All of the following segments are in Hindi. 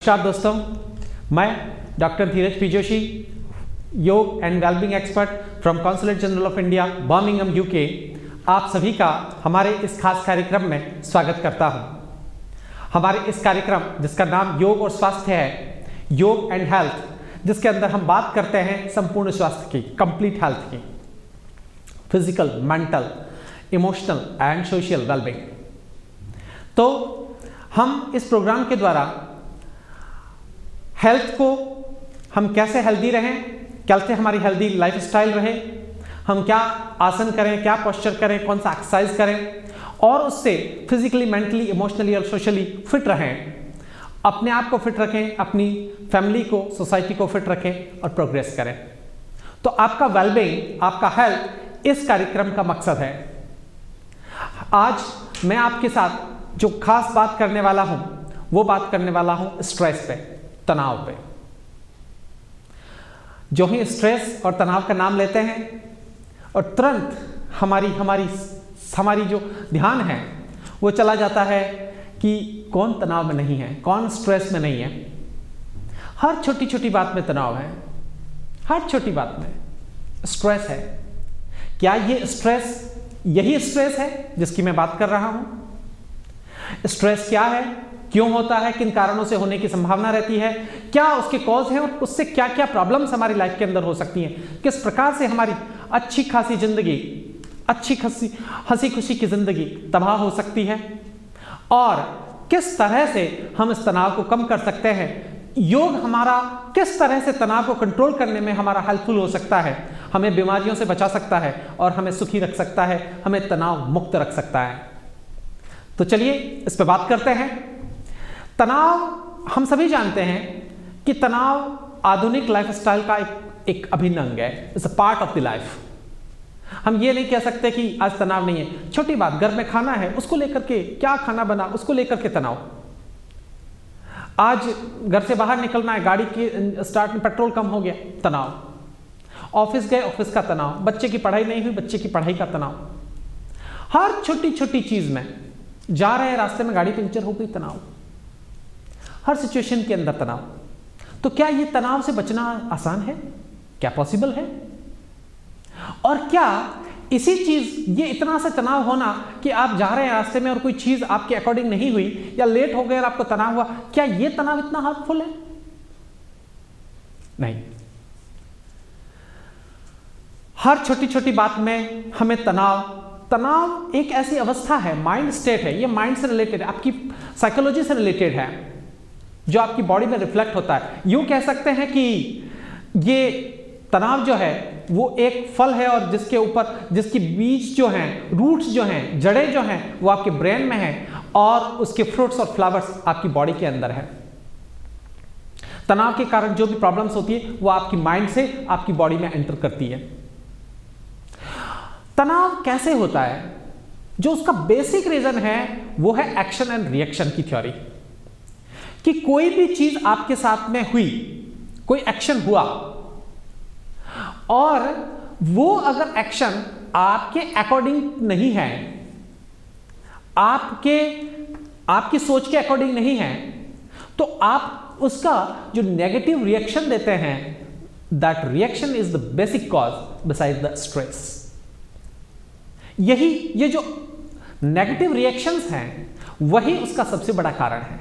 नमस्कार दोस्तों, मैं डॉक्टर धीरज पी जोशी, योग and wellbeing expert from consulate general of India, Birmingham UK, आप सभी का हमारे इस खास कार्यक्रम में स्वागत करता हूं। हमारे इस कार्यक्रम जिसका नाम योग और स्वास्थ्य है, योग एंड हेल्थ, जिसके अंदर हम बात करते हैं संपूर्ण स्वास्थ्य की, कंप्लीट हेल्थ की, physical, mental, emotional and social wellbeing. तो हम इस प्रोग्राम के द्वारा हेल्थ को हम कैसे हेल्दी रहें, कैसे हमारी हेल्दी लाइफस्टाइल रहे, हम क्या आसन करें, क्या पोस्चर करें, कौन सा एक्सरसाइज करें और उससे फिजिकली, मेंटली, इमोशनली और सोशली फिट रहें, अपने आप को फिट रखें, अपनी फैमिली को, सोसाइटी को फिट रखें और प्रोग्रेस करें। तो आपका वेलबींग, आपका हेल्थ इस कार्यक्रम का मकसद है। आज मैं आपके साथ जो खास बात करने वाला हूं वो बात करने वाला हूं स्ट्रेस पे, तनाव पे। जो ही स्ट्रेस और तनाव का नाम लेते हैं और तुरंत हमारी जो ध्यान है वो चला जाता है कि कौन तनाव में नहीं है, कौन स्ट्रेस में नहीं है। हर छोटी छोटी बात में तनाव है, हर छोटी बात में स्ट्रेस है। क्या ये स्ट्रेस यही स्ट्रेस है जिसकी मैं बात कर रहा हूं? स्ट्रेस क्या है, क्यों होता है, किन कारणों से होने की संभावना रहती है, क्या उसके कॉज हैं और उससे क्या क्या प्रॉब्लम्स हमारी लाइफ के अंदर हो सकती हैं, किस प्रकार से हमारी अच्छी खासी जिंदगी, अच्छी खासी हंसी खुशी की जिंदगी तबाह हो सकती है और किस तरह से हम इस तनाव को कम कर सकते हैं। योग हमारा किस तरह से तनाव को कंट्रोल करने में हमारा हेल्पफुल हो सकता है, हमें बीमारियों से बचा सकता है और हमें सुखी रख सकता है, हमें तनाव मुक्त रख सकता है। तो चलिए इस पर बात करते हैं। तनाव, हम सभी जानते हैं कि तनाव आधुनिक लाइफस्टाइल का एक अभिन्न अंग है, it's a part of the life. हम ये नहीं कह सकते कि आज तनाव नहीं है। छोटी बात, घर में खाना है, उसको लेकर के, क्या खाना बना उसको लेकर के तनाव। आज घर से बाहर निकलना है, गाड़ी के स्टार्ट में पेट्रोल कम हो गया, तनाव। ऑफिस गए, ऑफिस का तनाव। बच्चे की पढ़ाई नहीं हुई, बच्चे की पढ़ाई का तनाव। हर छोटी छोटी चीज में, जा रहे हैं रास्ते में गाड़ी पंक्चर हो गई, तनाव। हर सिचुएशन के अंदर तनाव। तो क्या ये तनाव से बचना आसान है? क्या पॉसिबल है? और क्या इसी चीज, ये इतना सा तनाव होना कि आप जा रहे हैं रास्ते में और कोई चीज आपके अकॉर्डिंग नहीं हुई या लेट हो गए और आपको तनाव हुआ, क्या ये तनाव इतना हार्मफुल है? नहीं। हर छोटी छोटी बात में हमें तनाव एक ऐसी अवस्था है, माइंड स्टेट है, ये माइंड से रिलेटेड है, आपकी साइकोलॉजी से रिलेटेड है, जो आपकी बॉडी में रिफ्लेक्ट होता है। यूं कह सकते हैं कि ये तनाव जो है वो एक फल है और जिसके ऊपर, जिसकी बीज जो हैं, रूट्स जो हैं, जड़ें जो हैं, वो आपके ब्रेन में हैं और उसके फ्रूट्स और फ्लावर्स आपकी बॉडी के अंदर है। तनाव के कारण जो भी प्रॉब्लम्स होती है वो आपकी माइंड से आपकी बॉडी में एंटर करती है। तनाव कैसे होता है? जो उसका बेसिक रीजन है वो है एक्शन एंड रिएक्शन की थ्योरी, कि कोई भी चीज आपके साथ में हुई, कोई एक्शन हुआ और वो अगर एक्शन आपके अकॉर्डिंग नहीं है, आपकी सोच के अकॉर्डिंग नहीं है, तो आप उसका जो नेगेटिव रिएक्शन देते हैं, that reaction is the basic cause beside the stress. ये जो नेगेटिव रिएक्शंस हैं वही उसका सबसे बड़ा कारण है।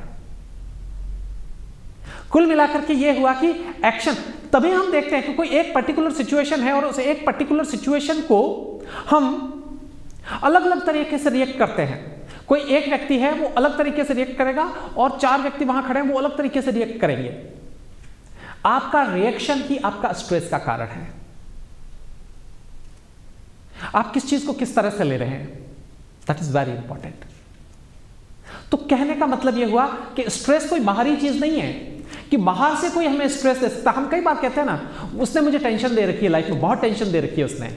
कुल मिलाकर के ये हुआ कि एक्शन, तभी हम देखते हैं कि कोई एक पर्टिकुलर सिचुएशन है और उस एक पर्टिकुलर सिचुएशन को हम अलग अलग तरीके से रिएक्ट करते हैं। कोई एक व्यक्ति है वो अलग तरीके से रिएक्ट करेगा और चार व्यक्ति वहां खड़े हैं वो अलग तरीके से रिएक्ट करेंगे। आपका रिएक्शन ही आपका स्ट्रेस का कारण है। आप किस चीज को किस तरह से ले रहे हैं, दैट इज वेरी इंपॉर्टेंट। तो कहने का मतलब यह हुआ कि स्ट्रेस कोई बाहरी चीज नहीं है कि बाहर से कोई हमें स्ट्रेस दे सकता। हम कई बार कहते हैं ना, उसने मुझे टेंशन दे रखी है, लाइफ में बहुत टेंशन दे रखी है, उसने,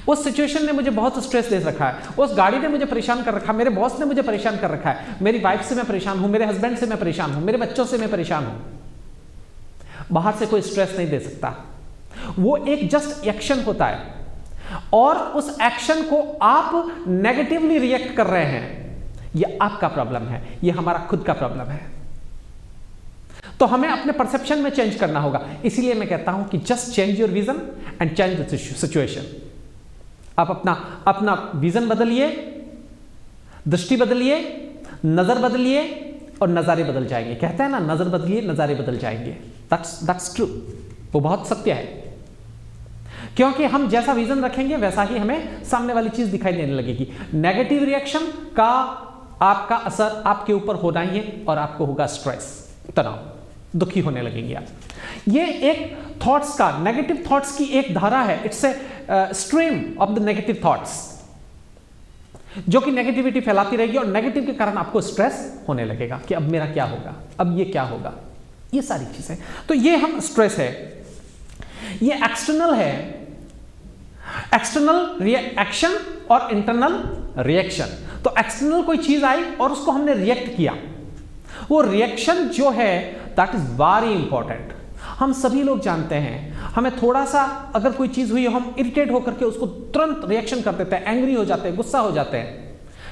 उस सिचुएशन ने मुझे बहुत स्ट्रेस दे रखा है, उस गाड़ी ने मुझे परेशान कर रखा है, मेरे बॉस ने मुझे परेशान कर रखा है, मेरी वाइफ से मैं परेशान हूं, मेरे हस्बैंड से मैं परेशान हूं, मेरे बच्चों से मैं परेशान हूं। बाहर से कोई स्ट्रेस नहीं दे सकता। वो एक जस्ट एक्शन होता है और उस एक्शन को आप नेगेटिवली रिएक्ट कर रहे हैं, ये आपका प्रॉब्लम है, ये हमारा खुद का प्रॉब्लम है। तो हमें अपने परसेप्शन में चेंज करना होगा। इसीलिए मैं कहता हूं कि just change your vision and change the situation. आप अपना विजन बदलिए, दृष्टि बदलिए, नजर बदलिए और नजारे बदल जाएंगे। कहते हैं ना, नजर बदलिए नजारे बदल जाएंगे। दैट्स ट्रू, वो बहुत सत्य है। क्योंकि हम जैसा विजन रखेंगे वैसा ही हमें सामने वाली चीज दिखाई देने लगेगी। नेगेटिव रिएक्शन का आपका असर आपके ऊपर होना ही है और आपको होगा स्ट्रेस, तनाव, दुखी होने लगेंगे आप। ये एक थॉट्स का, नेगेटिव थॉट्स की एक धारा है। It's a stream of the negative thoughts, जो कि नेगेटिविटी फैलाती रहेगी और नेगेटिव के कारण आपको स्ट्रेस होने लगेगा कि अब मेरा क्या होगा, अब ये क्या होगा, ये सारी चीजें। तो ये हम स्ट्रेस है, ये एक्सटर्नल है, एक्सटर्नल एक्शन और इंटरनल रिएक्शन। तो एक्सटर्नल कोई चीज आई और उसको हमने रिएक्ट किया, वो रिएक्शन जो है दैट इज वेरी इंपॉर्टेंट। हम सभी लोग जानते हैं, हमें थोड़ा सा अगर कोई चीज हुई, हम इरिटेट होकर के उसको तुरंत रिएक्शन कर देते हैं, एंग्री हो जाते हैं, गुस्सा हो जाते हैं।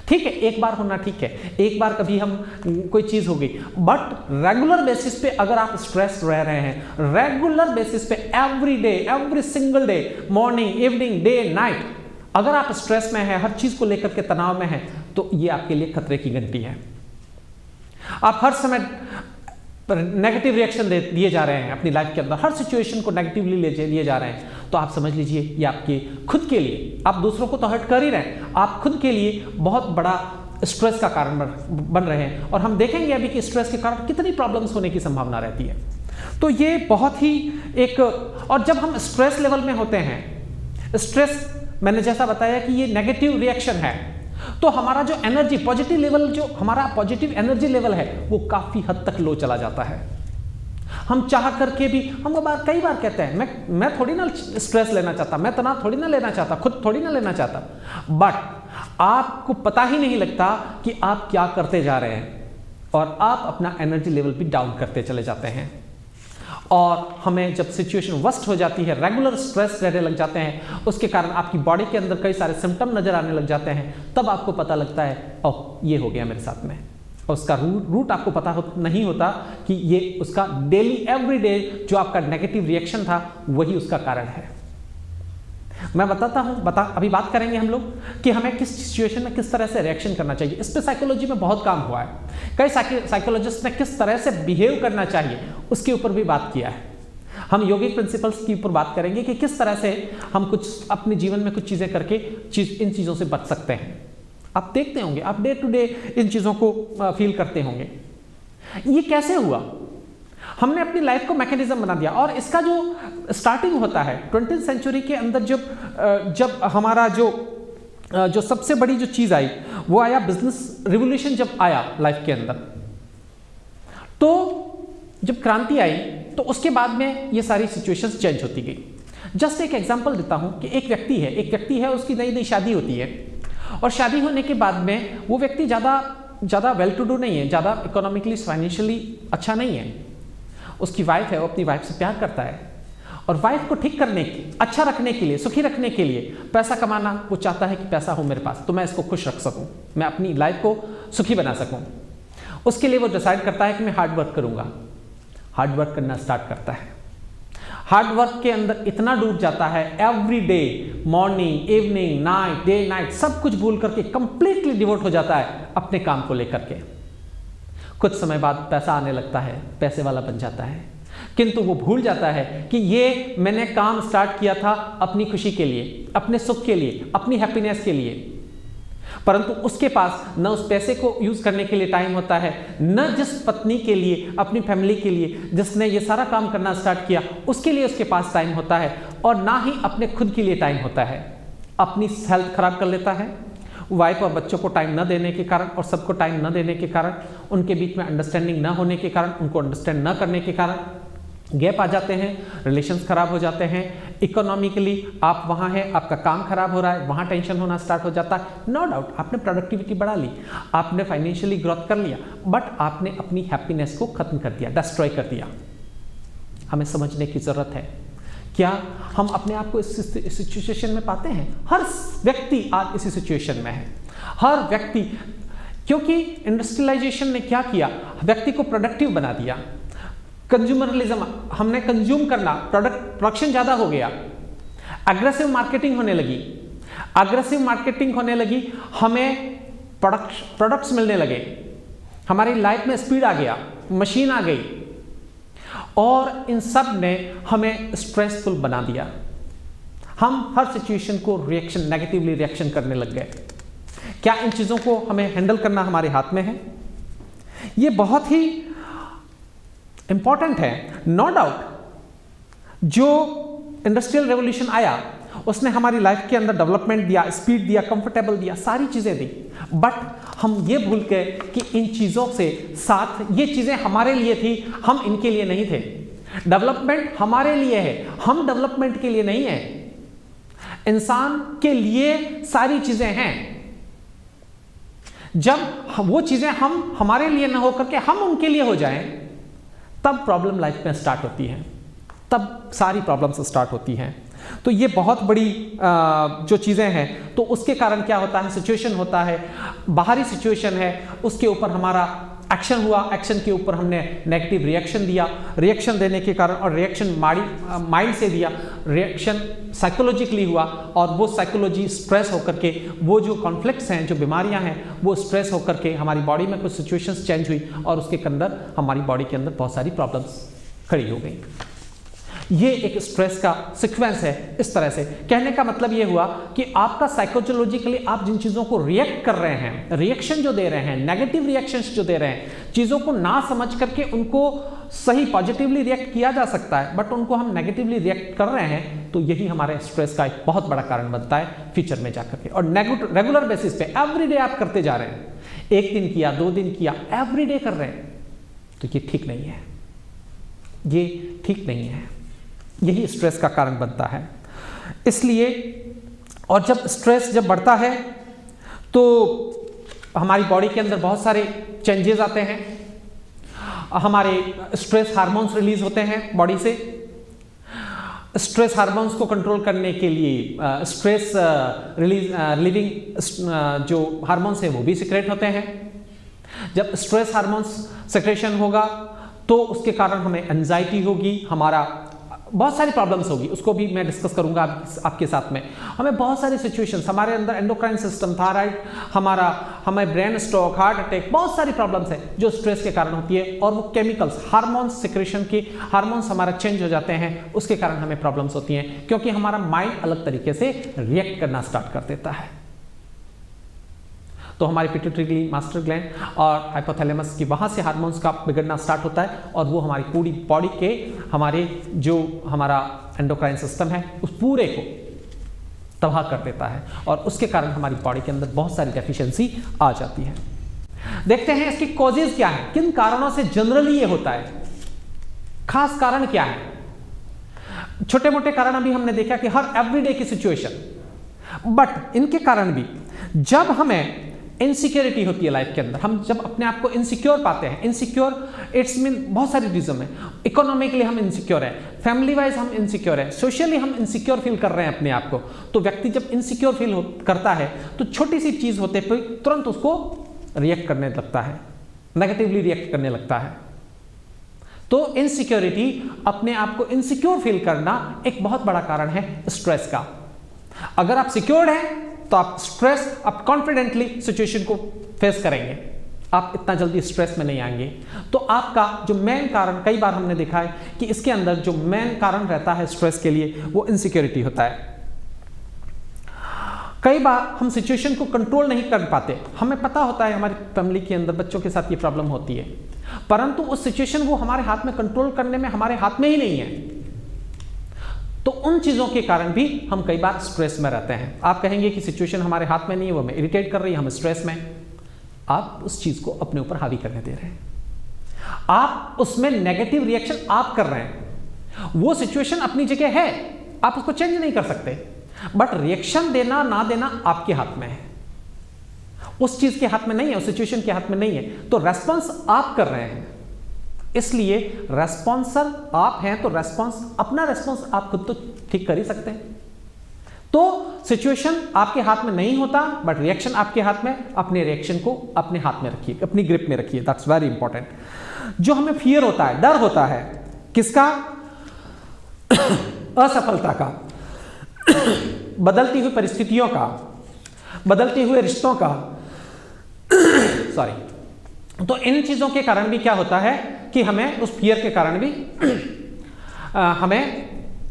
ठीक है, एक बार होना ठीक है, एक बार कभी हम कोई चीज हो गई, बट रेगुलर बेसिस पे अगर आप स्ट्रेस रह रहे हैं, रेगुलर बेसिस पे every day, every single day, morning, evening, day, night, अगर आप स्ट्रेस में हैं, हर चीज को लेकर के तनाव में हैं, तो ये आपके लिए खतरे की घंटी है। आप हर समय नेगेटिव रिएक्शन दिए जा रहे हैं अपनी लाइफ के अंदर, हर सिचुएशन को नेगेटिवली लिए जा रहे हैं, तो आप समझ लीजिए ये आपके खुद के लिए, आप दूसरों को तो हर्ट कर ही रहे हैं, आप खुद के लिए बहुत बड़ा स्ट्रेस का कारण बन रहे हैं। और हम देखेंगे अभी कि स्ट्रेस के कारण कितनी प्रॉब्लम्स होने की संभावना रहती है। तो ये बहुत ही एक, और जब हम स्ट्रेस लेवल में होते हैं, स्ट्रेस मैंने जैसा बताया कि ये नेगेटिव रिएक्शन है, तो हमारा जो एनर्जी पॉजिटिव लेवल, जो हमारा पॉजिटिव एनर्जी लेवल है, वो काफी हद तक लो चला जाता है। हम चाह करके भी, हम कई बार कहते हैं मैं थोड़ी ना स्ट्रेस लेना चाहता, मैं तनाव थोड़ी ना लेना चाहता, खुद थोड़ी ना लेना चाहता, बट आपको पता ही नहीं लगता कि आप क्या करते जा रहे हैं और आप अपना एनर्जी लेवल भी डाउन करते चले जाते हैं। और हमें जब सिचुएशन वर्स्ट हो जाती है, रेगुलर स्ट्रेस रहने लग जाते हैं, उसके कारण आपकी बॉडी के अंदर कई सारे सिम्टम नजर आने लग जाते हैं, तब आपको पता लगता है ओह ये हो गया मेरे साथ में। और उसका रूट आपको पता नहीं होता कि ये उसका डेली एवरीडे जो आपका नेगेटिव रिएक्शन था वही उसका कारण है। मैं बताता हूं, अभी बात करेंगे हम लोग कि हमें किस सिचुएशन में किस तरह से रिएक्शन करना चाहिए। इस पे साइकोलॉजी में बहुत काम हुआ है, कई साइकोलॉजिस्ट ने किस तरह से बिहेव करना चाहिए उसके ऊपर भी बात किया है। हम योगिक प्रिंसिपल्स के ऊपर बात करेंगे कि किस तरह से हम कुछ अपने जीवन में कुछ चीजें करके इन चीजों से बच सकते हैं। आप देखते होंगे, आप डे टू डे इन चीजों को फील करते होंगे। ये कैसे हुआ? हमने अपनी लाइफ को मैकेनिज्म बना दिया। और इसका जो स्टार्टिंग होता है 20th सेंचुरी के अंदर, जब हमारा जो सबसे बड़ी जो चीज आई वो आया बिजनेस रिवोल्यूशन। जब आया लाइफ के अंदर, तो जब क्रांति आई, तो उसके बाद में ये सारी सिचुएशंस चेंज होती गई। जस्ट एक एग्जांपल देता हूं कि एक व्यक्ति है, उसकी नई नई शादी होती है, और शादी होने के बाद में वो व्यक्ति ज़्यादा वेल टू डू नहीं है, ज़्यादा इकोनॉमिकली फाइनेंशियली अच्छा नहीं है। उसकी वाइफ है, वो अपनी वाइफ से प्यार करता है, और वाइफ को ठीक करने की, अच्छा रखने के लिए, सुखी रखने के लिए, पैसा कमाना, वो चाहता है कि पैसा हो मेरे पास तो मैं इसको खुश रख सकूं, मैं अपनी लाइफ को सुखी बना सकूं। उसके लिए वो डिसाइड करता है कि मैं हार्ड वर्क करूंगा। हार्ड वर्क करना स्टार्ट करता है। हार्ड वर्क के अंदर इतना डूब जाता है, every day, morning, evening, night, day night, सब कुछ भूल करके कंप्लीटली डिवोट हो जाता है अपने काम को लेकर के। कुछ समय बाद पैसा आने लगता है, पैसे वाला बन जाता है, किंतु वो भूल जाता है कि ये मैंने काम स्टार्ट किया था अपनी खुशी के लिए, अपने सुख के लिए, अपनी हैप्पीनेस के लिए। परंतु उसके पास न उस पैसे को यूज करने के लिए टाइम होता है, न जिस पत्नी के लिए, अपनी फैमिली के लिए जिसने ये सारा काम करना स्टार्ट किया उसके लिए उसके पास टाइम होता है, और ना ही अपने खुद के लिए टाइम होता है। अपनी हेल्थ खराब कर लेता है, वाइफ और बच्चों को टाइम न देने के कारण और सबको टाइम न देने के कारण, उनके बीच में अंडरस्टैंडिंग न होने के कारण, उनको अंडरस्टैंड न करने के कारण गैप आ जाते हैं, रिलेशंस खराब हो जाते हैं। इकोनॉमिकली आप वहाँ हैं, आपका काम खराब हो रहा है, वहाँ टेंशन होना स्टार्ट हो जाता है। नो डाउट आपने प्रोडक्टिविटी बढ़ा ली, आपने फाइनेंशियली ग्रोथ कर लिया, बट आपने अपनी हैप्पीनेस को खत्म कर दिया, डिस्ट्रॉय कर दिया। हमें समझने की जरूरत है, क्या हम अपने आप को इस सिचुएशन में पाते हैं? हर व्यक्ति आज इसी सिचुएशन में है, हर व्यक्ति, क्योंकि इंडस्ट्रियलाइजेशन ने क्या किया, व्यक्ति को प्रोडक्टिव बना दिया। कंज्यूमरलिज्म, हमने कंज्यूम करना, प्रोडक्शन ज़्यादा हो गया, एग्रेसिव मार्केटिंग होने लगी, हमें प्रोडक्ट्स मिलने लगे, हमारी लाइफ में स्पीड आ गया, मशीन आ गई, और इन सब ने हमें स्ट्रेसफुल बना दिया। हम हर सिचुएशन को नेगेटिवली रिएक्शन करने लग गए। क्या इन चीज़ों को हमें हैंडल करना हमारे हाथ में है? ये बहुत ही इंपॉर्टेंट है। नो डाउट जो इंडस्ट्रियल रेवोल्यूशन आया उसने हमारी लाइफ के अंदर डेवलपमेंट दिया, स्पीड दिया, कंफर्टेबल दिया, सारी चीज़ें दी, बट हम ये भूल गए कि इन चीज़ों से साथ ये चीज़ें हमारे लिए थी, हम इनके लिए नहीं थे। डेवलपमेंट हमारे लिए है, हम डेवलपमेंट के लिए नहीं है। इंसान के लिए सारी चीज़ें हैं। जब वो चीज़ें हमारे लिए ना होकर के हम उनके लिए हो जाएं, तब प्रॉब्लम लाइफ में स्टार्ट होती है, तब सारी प्रॉब्लम्स स्टार्ट होती हैं। तो ये बहुत बड़ी जो चीज़ें हैं, तो उसके कारण क्या होता है, सिचुएशन होता है, बाहरी सिचुएशन है, उसके ऊपर हमारा एक्शन हुआ, एक्शन के ऊपर हमने नेगेटिव रिएक्शन दिया, रिएक्शन देने के कारण, और रिएक्शन माइंड से दिया, रिएक्शन साइकोलॉजिकली हुआ, और वो साइकोलॉजी स्ट्रेस होकर के, वो जो कॉन्फ्लिक्ट्स हैं, जो बीमारियां हैं, वो स्ट्रेस होकर के हमारी बॉडी में कुछ सिचुएशंस चेंज हुई, और उसके अंदर हमारी बॉडी के अंदर बहुत सारी प्रॉब्लम्स खड़ी हो गई। ये एक स्ट्रेस का सीक्वेंस है। इस तरह से कहने का मतलब ये हुआ कि आपका साइकोलॉजिकली आप जिन चीज़ों को रिएक्ट कर रहे हैं, रिएक्शन जो दे रहे हैं, नेगेटिव रिएक्शंस जो दे रहे हैं, चीज़ों को ना समझ करके उनको सही पॉजिटिवली रिएक्ट किया जा सकता है, बट उनको हम नेगेटिवली रिएक्ट कर रहे हैं, तो यही हमारे स्ट्रेस का एक बहुत बड़ा कारण बनता है फ्यूचर में जाकर के। और रेगुलर बेसिस पे एवरीडे आप करते जा रहे हैं, एक दिन किया, 2 दिन किया, एवरीडे कर रहे हैं, तो ये ठीक नहीं है, ये ठीक नहीं है। यही स्ट्रेस का कारण बनता है। इसलिए, और जब स्ट्रेस जब बढ़ता है तो हमारी बॉडी के अंदर बहुत सारे चेंजेस आते हैं, हमारे स्ट्रेस हार्मोन्स रिलीज होते हैं बॉडी से। स्ट्रेस हार्मोन्स को कंट्रोल करने के लिए स्ट्रेस रिलीविंग जो हार्मोन्स है वो भी सिक्रेट होते हैं। जब स्ट्रेस हार्मोन्स सिक्रेशन होगा तो उसके कारण हमें एंजाइटी होगी, हमारा बहुत सारी प्रॉब्लम्स होगी, उसको भी मैं डिस्कस करूंगा आपके साथ में। हमें बहुत सारी सिचुएशंस, हमारे अंदर एंडोक्राइन सिस्टम, थायराइड, हमें ब्रेन स्ट्रोक, हार्ट अटैक, बहुत सारी प्रॉब्लम्स है जो स्ट्रेस के कारण होती है। और वो केमिकल्स, हार्मोन्स सिक्रेशन के हार्मोन्स हमारा चेंज हो जाते हैं, उसके कारण हमें प्रॉब्लम्स होती हैं, क्योंकि हमारा माइंड अलग तरीके से रिएक्ट करना स्टार्ट कर देता है। तो हमारी पिट्यूटरी मास्टर ग्लैंड और हाइपोथैलेमस की वहाँ से हार्मोन्स का बिगड़ना स्टार्ट होता है, और वो हमारी पूरी बॉडी के, हमारे जो हमारा एंडोक्राइन सिस्टम है, उस पूरे को तबाह कर देता है, और उसके कारण हमारी बॉडी के अंदर बहुत सारी डेफिशिएंसी आ जाती है। देखते हैं इसकी कॉजेज क्या है, किन कारणों से जनरली ये होता है, खास कारण क्या है। छोटे मोटे कारण अभी हमने देखा कि हर एवरीडे की सिचुएशन, बट इनके कारण भी जब हमें इनसिक्योरिटी होती है लाइफ के अंदर, हम जब अपने आप को इनसिक्योर पाते हैं, इनसिक्योर इट्स मीन बहुत सारी रीजन है। इकोनॉमिकली हम इनसिक्योर है, फैमिली वाइज हम इनसिक्योर है, सोशली हम इनसिक्योर फील कर रहे हैं अपने आप को। तो व्यक्ति जब इनसिक्योर फील करता है तो छोटी सी चीज होते पर तुरंत उसको रिएक्ट करने लगता है, नेगेटिवली रिएक्ट करने लगता है। तो इनसिक्योरिटी, अपने आप को इनसिक्योर फील करना एक बहुत बड़ा कारण है स्ट्रेस का। अगर आप सिक्योर्ड हैं तो आप स्ट्रेस, आप कॉन्फिडेंटली सिचुएशन को फेस करेंगे, आप इतना जल्दी स्ट्रेस में नहीं आएंगे। तो आपका जो मेन कारण, कई बार हमने देखा है कि इसके अंदर जो मेन कारण रहता है स्ट्रेस के लिए, वो इनसिक्योरिटी होता है। कई बार हम सिचुएशन को कंट्रोल नहीं कर पाते, हमें पता होता है हमारी फैमिली के अंदर बच्चों के साथ ये प्रॉब्लम होती है, परंतु उस सिचुएशन वो हमारे हाथ में कंट्रोल करने में हमारे हाथ में ही नहीं है। तो उन चीज़ों के कारण भी हम कई बार स्ट्रेस में रहते हैं। आप कहेंगे कि सिचुएशन हमारे हाथ में नहीं है, वो हमें इरिटेट कर रही है, हम स्ट्रेस में। आप उस चीज़ को अपने ऊपर हावी करने दे रहे हैं, आप उसमें नेगेटिव रिएक्शन आप कर रहे हैं। वो सिचुएशन अपनी जगह है, आप उसको चेंज नहीं कर सकते, बट रिएक्शन देना ना देना आपके हाथ में है, उस चीज़ के हाथ में नहीं है, उस सिचुएशन के हाथ में नहीं है। तो रेस्पॉन्स आप कर रहे हैं, इसलिए रेस्पॉन्सर आप हैं, तो अपना रेस्पॉन्स आप खुद तो ठीक कर ही सकते हैं। तो सिचुएशन आपके हाथ में नहीं होता, बट रिएक्शन आपके हाथ में। अपने रिएक्शन को अपने हाथ में रखिए, अपनी ग्रिप में रखिए, दैट्स वेरी इंपॉर्टेंट। जो हमें फियर होता है, डर होता है, किसका? असफलता का, बदलती हुई परिस्थितियों का, बदलते हुए रिश्तों का, सॉरी। तो इन चीजों के कारण भी क्या होता है कि हमें उस फियर के कारण भी हमें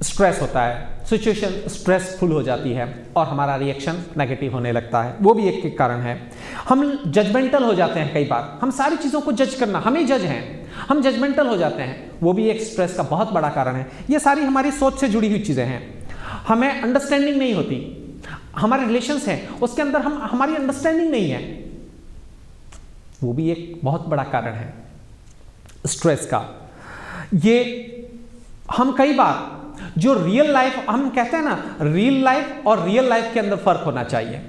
स्ट्रेस होता है, सिचुएशन स्ट्रेसफुल हो जाती है और हमारा रिएक्शन नेगेटिव होने लगता है। वो भी एक कारण है। हम जजमेंटल हो जाते हैं, कई बार हम सारी चीज़ों को जज करना, हम ही जज हैं, हम जजमेंटल हो जाते हैं, वो भी एक स्ट्रेस का बहुत बड़ा कारण है। ये सारी हमारी सोच से जुड़ी हुई चीज़ें हैं। हमें अंडरस्टैंडिंग नहीं होती, हमारे रिलेशंस हैं उसके अंदर हमारी अंडरस्टैंडिंग नहीं है, वो भी एक बहुत बड़ा कारण है स्ट्रेस का। ये हम कई बार जो रियल लाइफ, हम कहते हैं ना रियल लाइफ और रियल लाइफ के अंदर फर्क होना चाहिए,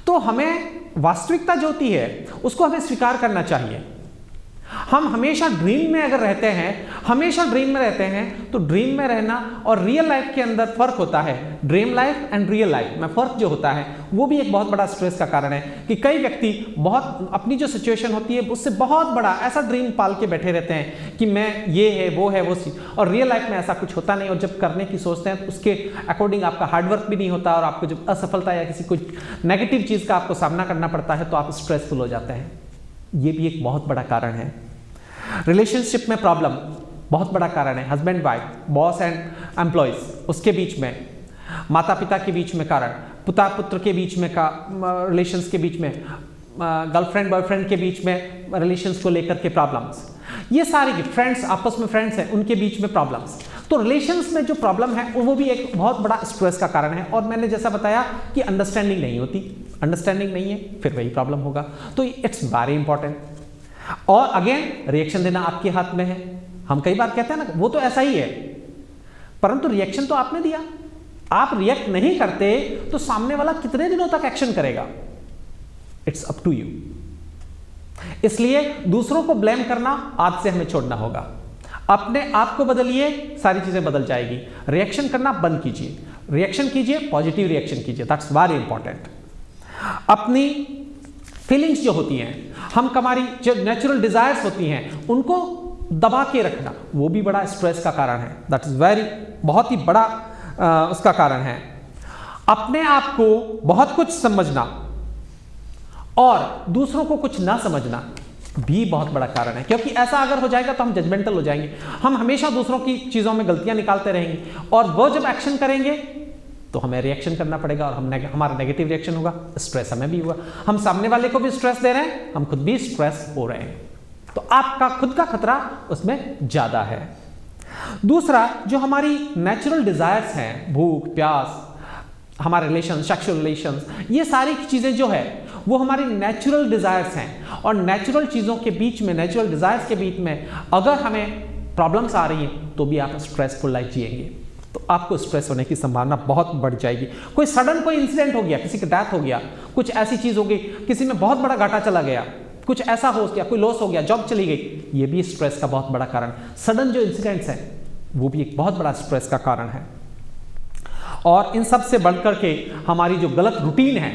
तो हमें वास्तविकता जो होती है उसको हमें स्वीकार करना चाहिए। हम हमेशा ड्रीम में अगर रहते हैं, हमेशा ड्रीम में रहते हैं, तो ड्रीम में रहना और रियल लाइफ के अंदर फर्क होता है। Dream life and real life में फर्क जो होता है वो भी एक बहुत बड़ा स्ट्रेस का कारण है कि कई व्यक्ति बहुत अपनी जो सिचुएशन होती है उससे बहुत बड़ा ऐसा ड्रीम पाल के बैठे रहते हैं कि मैं ये है वो है वो चीज, और रियल लाइफ में ऐसा कुछ होता नहीं। और जब करने की सोचते हैं तो उसके अकॉर्डिंग आपका हार्डवर्क भी नहीं होता, और आपको जब असफलता या किसी कुछ नेगेटिव चीज का आपको सामना करना पड़ता है तो आप स्ट्रेसफुल हो जाते हैं। ये भी एक बहुत बड़ा कारण है। रिलेशनशिप में प्रॉब्लम बहुत बड़ा कारण है। Husband wife, boss and employees, उसके बीच में, माता पिता के बीच में कारण, पिता पुत्र के बीच में का रिलेशंस के बीच में, गर्लफ्रेंड बॉयफ्रेंड के बीच में रिलेशंस को लेकर के प्रॉब्लम्स, ये सारी फ्रेंड्स, आपस में फ्रेंड्स हैं उनके बीच में प्रॉब्लम्स। तो रिलेशंस में जो प्रॉब्लम है वो भी एक बहुत बड़ा स्ट्रेस का कारण है। और मैंने जैसा बताया कि अंडरस्टैंडिंग नहीं होती, अंडरस्टैंडिंग नहीं है फिर वही प्रॉब्लम होगा। तो इट्स वेरी इंपॉर्टेंट। और अगेन रिएक्शन देना आपके हाथ में है। हम कई बार कहते हैं ना वो तो ऐसा ही है, परंतु रिएक्शन तो आपने दिया। आप रिएक्ट नहीं करते तो सामने वाला कितने दिनों तक एक्शन करेगा? It's up to you. इसलिए दूसरों को ब्लेम करना आज से हमें छोड़ना होगा। अपने आप को बदलिए, सारी चीजें बदल जाएगी। रिएक्शन करना बंद कीजिए, रिएक्शन कीजिए, पॉजिटिव रिएक्शन कीजिए, दैट्स वेरी इंपॉर्टेंट। अपनी फीलिंग्स जो होती हैं, हमारी जो नेचुरल डिजायर्स होती हैं उनको दबा के रखना, वो भी बड़ा स्ट्रेस का कारण है। दैट इज वेरी, बहुत ही बड़ा उसका कारण है। अपने आप को बहुत कुछ समझना और दूसरों को कुछ ना समझना भी बहुत बड़ा कारण है, क्योंकि ऐसा अगर हो जाएगा तो हम जजमेंटल हो जाएंगे। हम हमेशा दूसरों की चीजों में गलतियां निकालते रहेंगे, और वो जब एक्शन करेंगे तो हमें रिएक्शन करना पड़ेगा, और हमारा नेगेटिव रिएक्शन होगा, स्ट्रेस हमें भी हुआ। हम सामने वाले को भी स्ट्रेस दे रहे हैं, हम खुद भी स्ट्रेस हो रहे हैं, तो आपका खुद का खतरा उसमें ज्यादा है। दूसरा, जो हमारी नेचुरल डिजायर्स हैं, भूख प्यास, हमारे रिलेशन, सेक्सुअल रिलेशंस, ये सारी चीजें जो है वो हमारी नेचुरल डिजायर्स हैं। और नेचुरल चीजों के बीच में, नेचुरल डिजायर्स के बीच में अगर हमें प्रॉब्लम्स आ रही हैं तो भी आप स्ट्रेसफुल लाइफ जिएंगे, तो आपको स्ट्रेस होने की संभावना बहुत बढ़ जाएगी। कोई सडन कोई इंसिडेंट हो गया, किसी का डेथ हो गया, कुछ ऐसी चीज हो गई, किसी में बहुत बड़ा घाटा चला गया, कुछ ऐसा हो गया, कोई लॉस हो गया, जॉब चली गई, ये भी स्ट्रेस का बहुत बड़ा कारण। सडन जो इंसिडेंट्स हैं वो भी एक बहुत बड़ा स्ट्रेस का कारण है। और इन सब से बढ़कर के हमारी जो गलत रूटीन है,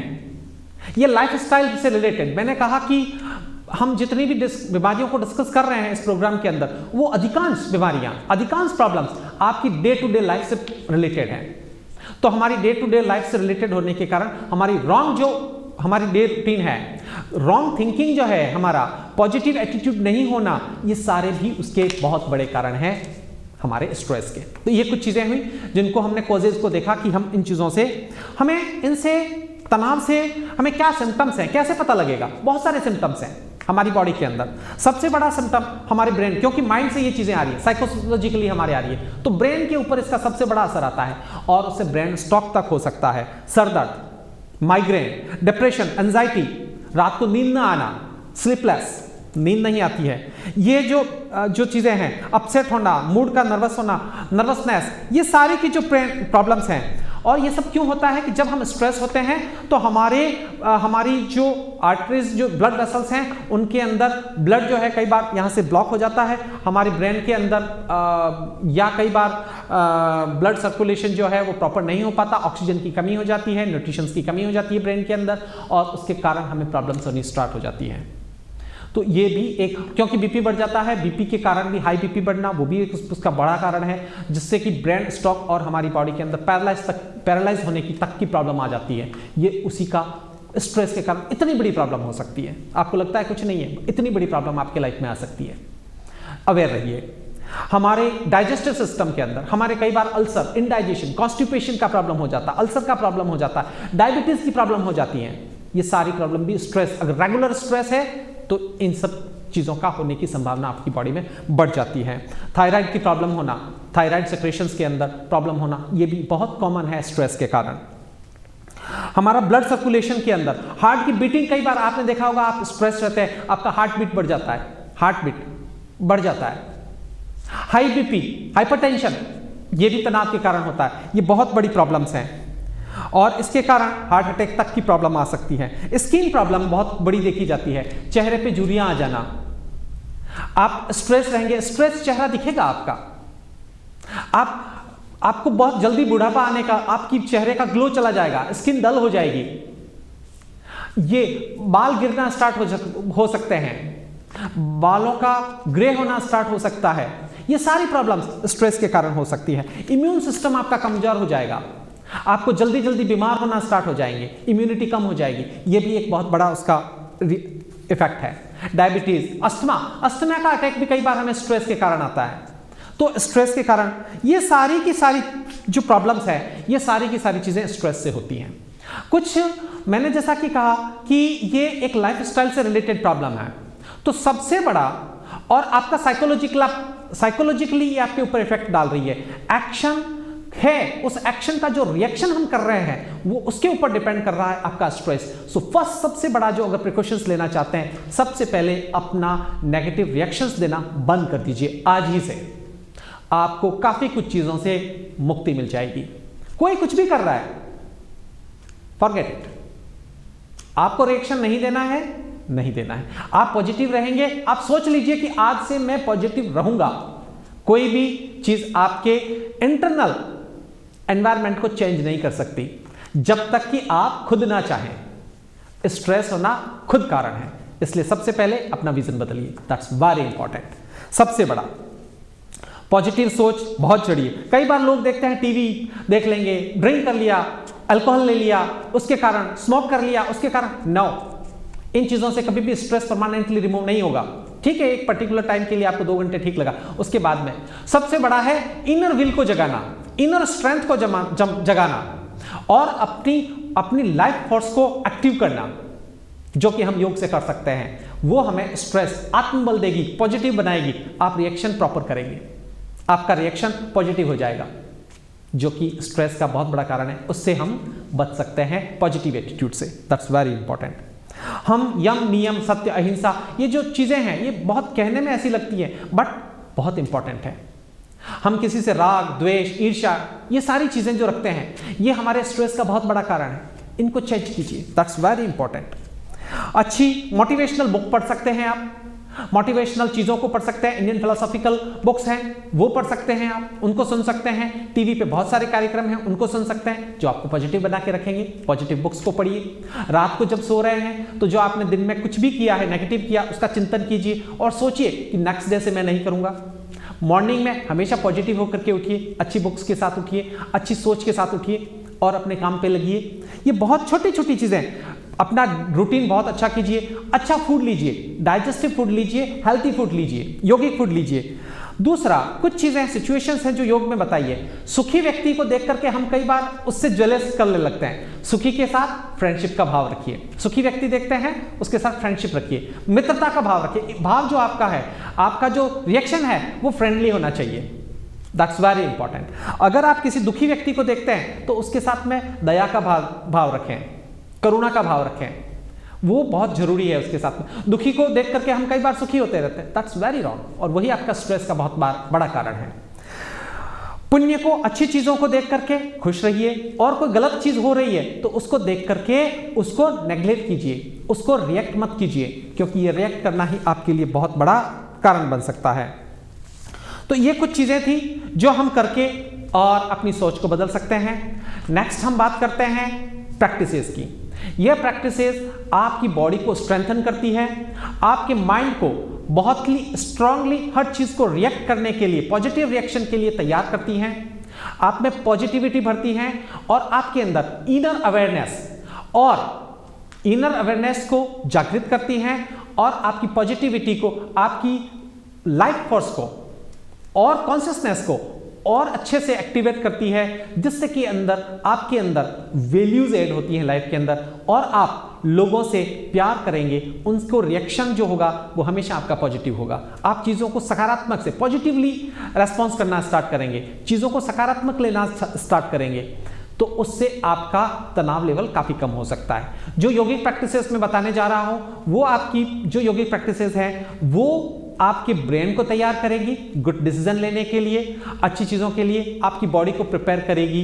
ये लाइफस्टाइल से रिलेटेड, मैंने कहा कि हम जितनी भी बीमारियों को डिस्कस कर रहे हैं इस प्रोग्राम के अंदर, वो अधिकांश बीमारियां, अधिकांश प्रॉब्लम्स आपकी डे टू डे लाइफ से रिलेटेड हैं। तो हमारी डे टू डे लाइफ से रिलेटेड होने के कारण हमारी रॉन्ग जो हमारी डे रूटीन है, रॉन्ग थिंकिंग जो है, हमारा पॉजिटिव एटीट्यूड नहीं होना, ये सारे भी उसके बहुत बड़े कारण हैं हमारे स्ट्रेस के। तो ये कुछ चीजें हुई जिनको हमने कॉजेज को देखा कि हम इन चीजों से, हमें इनसे, तनाव से हमें क्या सिम्टम्स हैं, कैसे पता लगेगा? बहुत सारे सिम्टम्स हैं हमारी बॉडी के अंदर। सबसे बड़ा सिम्टम हमारे ब्रेन, क्योंकि माइंड से ये चीजें आ रही है, साइकोलॉजिकली हमारे आ रही है, तो ब्रेन के ऊपर इसका सबसे बड़ा असर आता है, और उससे ब्रेन स्ट्रोक तक हो सकता है। सर दर्द, माइग्रेन, डिप्रेशन, एंजाइटी, रात को नींद ना आना, स्लीपलेस, नींद नहीं आती है, ये जो चीजें हैं, अपसेट होना, मूड का नर्वस होना, नर्वसनेस, ये सारी की जो प्रॉब्लम्स हैं। और ये सब क्यों होता है कि जब हम स्ट्रेस होते हैं तो हमारी जो आर्टरीज, जो ब्लड वेसल्स हैं, उनके अंदर ब्लड जो है कई बार यहाँ से ब्लॉक हो जाता है, हमारे ब्रेन के अंदर या कई बार ब्लड सर्कुलेशन जो है वो प्रॉपर नहीं हो पाता, ऑक्सीजन की कमी हो जाती है, न्यूट्रिशंस की कमी हो जाती है ब्रेन के अंदर, और उसके कारण हमें प्रॉब्लम्स होनी स्टार्ट हो जाती हैं। तो ये भी एक, क्योंकि बीपी बढ़ जाता है, बीपी के कारण भी हाई बीपी बढ़ना वो भी एक उसका बड़ा कारण है, जिससे कि ब्रेन स्ट्रोक और हमारी बॉडी के अंदर पैरालाइज होने की तक की प्रॉब्लम आ जाती है। ये उसी का स्ट्रेस के कारण इतनी बड़ी प्रॉब्लम हो सकती है। आपको लगता है कुछ नहीं है, इतनी बड़ी प्रॉब्लम आपके लाइफ में आ सकती है। अवेयर रहिए। हमारे डाइजेस्टिव सिस्टम के अंदर हमारे कई बार अल्सर, इंडाइजेशन, कॉन्स्टिपेशन का प्रॉब्लम हो जाता है, अल्सर का प्रॉब्लम हो जाता है, डायबिटीज की प्रॉब्लम हो जाती है। ये सारी प्रॉब्लम भी स्ट्रेस, अगर रेगुलर स्ट्रेस है तो इन सब चीजों का होने की संभावना आपकी बॉडी में बढ़ जाती है। थायराइड की प्रॉब्लम होना, थायराइड सेक्रेशंस के अंदर प्रॉब्लम होना, ये भी बहुत कॉमन है स्ट्रेस के कारण। हमारा ब्लड सर्कुलेशन के अंदर हार्ट की बीटिंग, कई बार आपने देखा होगा आप स्ट्रेस रहते हैं आपका हार्ट बीट बढ़ जाता है, हार्ट बीट बढ़ जाता है। हाई बीपी, हाइपरटेंशन, ये भी तनाव के कारण होता है। ये बहुत बड़ी प्रॉब्लम्स हैं और इसके कारण हार्ट अटैक तक की प्रॉब्लम आ सकती है। स्किन प्रॉब्लम बहुत बड़ी देखी जाती है, चेहरे पे झुर्रियां आ जाना। आप स्ट्रेस रहेंगे, स्ट्रेस चेहरा दिखेगा आपका, आपको बहुत जल्दी बुढ़ापा आने का, आपकी चेहरे का ग्लो चला जाएगा, स्किन डल हो जाएगी, ये बाल गिरना स्टार्ट हो सकते हैं, बालों का ग्रे होना स्टार्ट हो सकता है। ये सारी प्रॉब्लम्स स्ट्रेस के कारण हो सकती है। इम्यून सिस्टम आपका कमजोर हो जाएगा, आपको जल्दी जल्दी बीमार होना स्टार्ट हो जाएंगे, इम्यूनिटी कम हो जाएगी, ये भी एक बहुत बड़ा उसका इफेक्ट है। डायबिटीज, अस्थमा का अटैक भी कई बार हमें स्ट्रेस के कारण आता है। तो स्ट्रेस के कारण ये सारी की सारी जो प्रॉब्लम्स है, ये सारी की सारी चीजें स्ट्रेस से होती हैं। कुछ मैंने जैसा कि कहा कि ये एक लाइफस्टाइल से रिलेटेड प्रॉब्लम है, तो सबसे बड़ा और आपका साइकोलॉजिकली ये आपके ऊपर इफेक्ट डाल रही है। एक्शन है, उस एक्शन का जो रिएक्शन हम कर रहे हैं वो उसके ऊपर डिपेंड कर रहा है आपका स्ट्रेस। सो फर्स्ट, सबसे बड़ा जो अगर प्रिकॉशंस लेना चाहते हैं, सबसे पहले अपना नेगेटिव रिएक्शंस देना बंद कर दीजिए। आज ही से आपको काफी कुछ चीजों से मुक्ति मिल जाएगी। कोई कुछ भी कर रहा है, फॉरगेट इट। आपको रिएक्शन नहीं देना है, नहीं देना है। आप पॉजिटिव रहेंगे। आप सोच लीजिए कि आज से मैं पॉजिटिव रहूंगा। कोई भी चीज आपके इंटरनल एनवायरनमेंट को चेंज नहीं कर सकती जब तक कि आप खुद ना चाहें। स्ट्रेस होना खुद कारण है, इसलिए सबसे पहले अपना विजन बदलिए। That's very important. सबसे बड़ा पॉजिटिव सोच बहुत जरूरी। कई बार लोग देखते हैं टीवी देख लेंगे, ड्रिंक कर लिया, अल्कोहल ले लिया, उसके कारण स्मोक कर लिया, उसके कारण नो, इन चीजों से कभी भी स्ट्रेस परमानेंटली रिमूव नहीं होगा। ठीक है, एक पर्टिकुलर टाइम के लिए आपको 2 घंटे ठीक लगा, उसके बाद में सबसे बड़ा है इनर विल को जगाना, इनर स्ट्रेंथ को जगाना और अपनी लाइफ फोर्स को एक्टिव करना, जो कि हम योग से कर सकते हैं। वो हमें स्ट्रेस, आत्मबल देगी, पॉजिटिव बनाएगी। आप रिएक्शन प्रॉपर करेंगे, आपका रिएक्शन पॉजिटिव हो जाएगा, जो कि स्ट्रेस का बहुत बड़ा कारण है। उससे हम बच सकते हैं पॉजिटिव एटीट्यूड से। That's very important. हम यम, नियम, सत्य, अहिंसा, ये जो चीजें हैं ये बहुत कहने में ऐसी लगती है बट बहुत इंपॉर्टेंट है। हम किसी से राग, द्वेष, ईर्ष्या, ये सारी चीजें जो रखते हैं ये हमारे स्ट्रेस का बहुत बड़ा कारण है। इनको चेंज कीजिए। That's very important. अच्छी मोटिवेशनल बुक पढ़ सकते हैं आप, मोटिवेशनल चीजों को पढ़ सकते हैं। इंडियन फिलोसॉफिकल बुक्स हैं वो पढ़ सकते हैं आप, उनको सुन सकते हैं। टीवी पे बहुत सारे कार्यक्रम हैं, उनको सुन सकते हैं जो आपको पॉजिटिव बना के रखेंगे। पॉजिटिव बुक्स को पढ़िए। रात को जब सो रहे हैं तो जो आपने दिन में कुछ भी किया है, नेगेटिव किया, उसका चिंतन कीजिए और सोचिए कि नेक्स्ट डे से मैं नहीं करूंगा। मॉर्निंग में हमेशा पॉजिटिव होकर के उठिए, अच्छी बुक्स के साथ उठिए, अच्छी सोच के साथ उठिए और अपने काम पे लगिए। ये बहुत छोटी छोटी चीजें। अपना रूटीन बहुत अच्छा कीजिए, अच्छा फूड लीजिए, डाइजेस्टिव फूड लीजिए, हेल्थी फूड लीजिए, यौगिक फूड लीजिए। दूसरा, कुछ चीजें, सिचुएशंस हैं जो योग में बताइए। सुखी व्यक्ति को देख करके हम कई बार उससे जेलस करने लगते हैं। सुखी के साथ फ्रेंडशिप का भाव रखिए। सुखी व्यक्ति देखते हैं उसके साथ फ्रेंडशिप रखिए, मित्रता का भाव रखिए। भाव जो आपका है, आपका जो रिएक्शन है वो फ्रेंडली होना चाहिए। That's very important. अगर आप किसी दुखी व्यक्ति को देखते हैं तो उसके साथ में दया का भाव रखें, करुणा का भाव रखें, वो बहुत जरूरी है उसके साथ में। दुखी को देख करके हम कई बार सुखी होते रहते हैं, दैट्स वेरी रॉन्ग, और वही आपका स्ट्रेस का बहुत बड़ा कारण है। पुण्य को, अच्छी चीजों को देख करके खुश रहिए, और कोई गलत चीज हो रही है तो उसको देख करके उसको नेग्लेक्ट कीजिए, उसको रिएक्ट मत कीजिए, क्योंकि ये रिएक्ट करना ही आपके लिए बहुत बड़ा कारण बन सकता है। तो ये कुछ चीजें थी जो हम करके और अपनी सोच को बदल सकते हैं। नेक्स्ट हम बात करते हैं प्रैक्टिसेस की। यह प्रैक्टिसेस आपकी बॉडी को स्ट्रेंथन करती है, आपके माइंड को बहुत ही स्ट्रांगली हर चीज को रिएक्ट करने के लिए, पॉजिटिव रिएक्शन के लिए तैयार करती हैं, आप में पॉजिटिविटी भरती हैं और आपके अंदर इनर अवेयरनेस को जागृत करती हैं और आपकी पॉजिटिविटी को, आपकी लाइफ फोर्स को और कॉन्शियसनेस को और अच्छे से एक्टिवेट करती है, जिससे कि आपके अंदर वैल्यूज ऐड होती हैं लाइफ के अंदर और आप लोगों से प्यार करेंगे, उनको रिएक्शन जो होगा वो हमेशा आपका पॉजिटिव होगा। आप चीज़ों को सकारात्मक से पॉजिटिवली रेस्पॉन्स करना स्टार्ट करेंगे, चीज़ों को सकारात्मक लेना स्टार्ट करेंगे, तो उससे आपका तनाव लेवल काफ़ी कम हो सकता है। जो योगिक प्रैक्टिसेस में बताने जा रहा हूँ वो आपकी जो योगिक प्रैक्टिसेस हैं वो आपके ब्रेन को तैयार करेगी गुड डिसीजन लेने के लिए, अच्छी चीज़ों के लिए, आपकी बॉडी को प्रिपेयर करेगी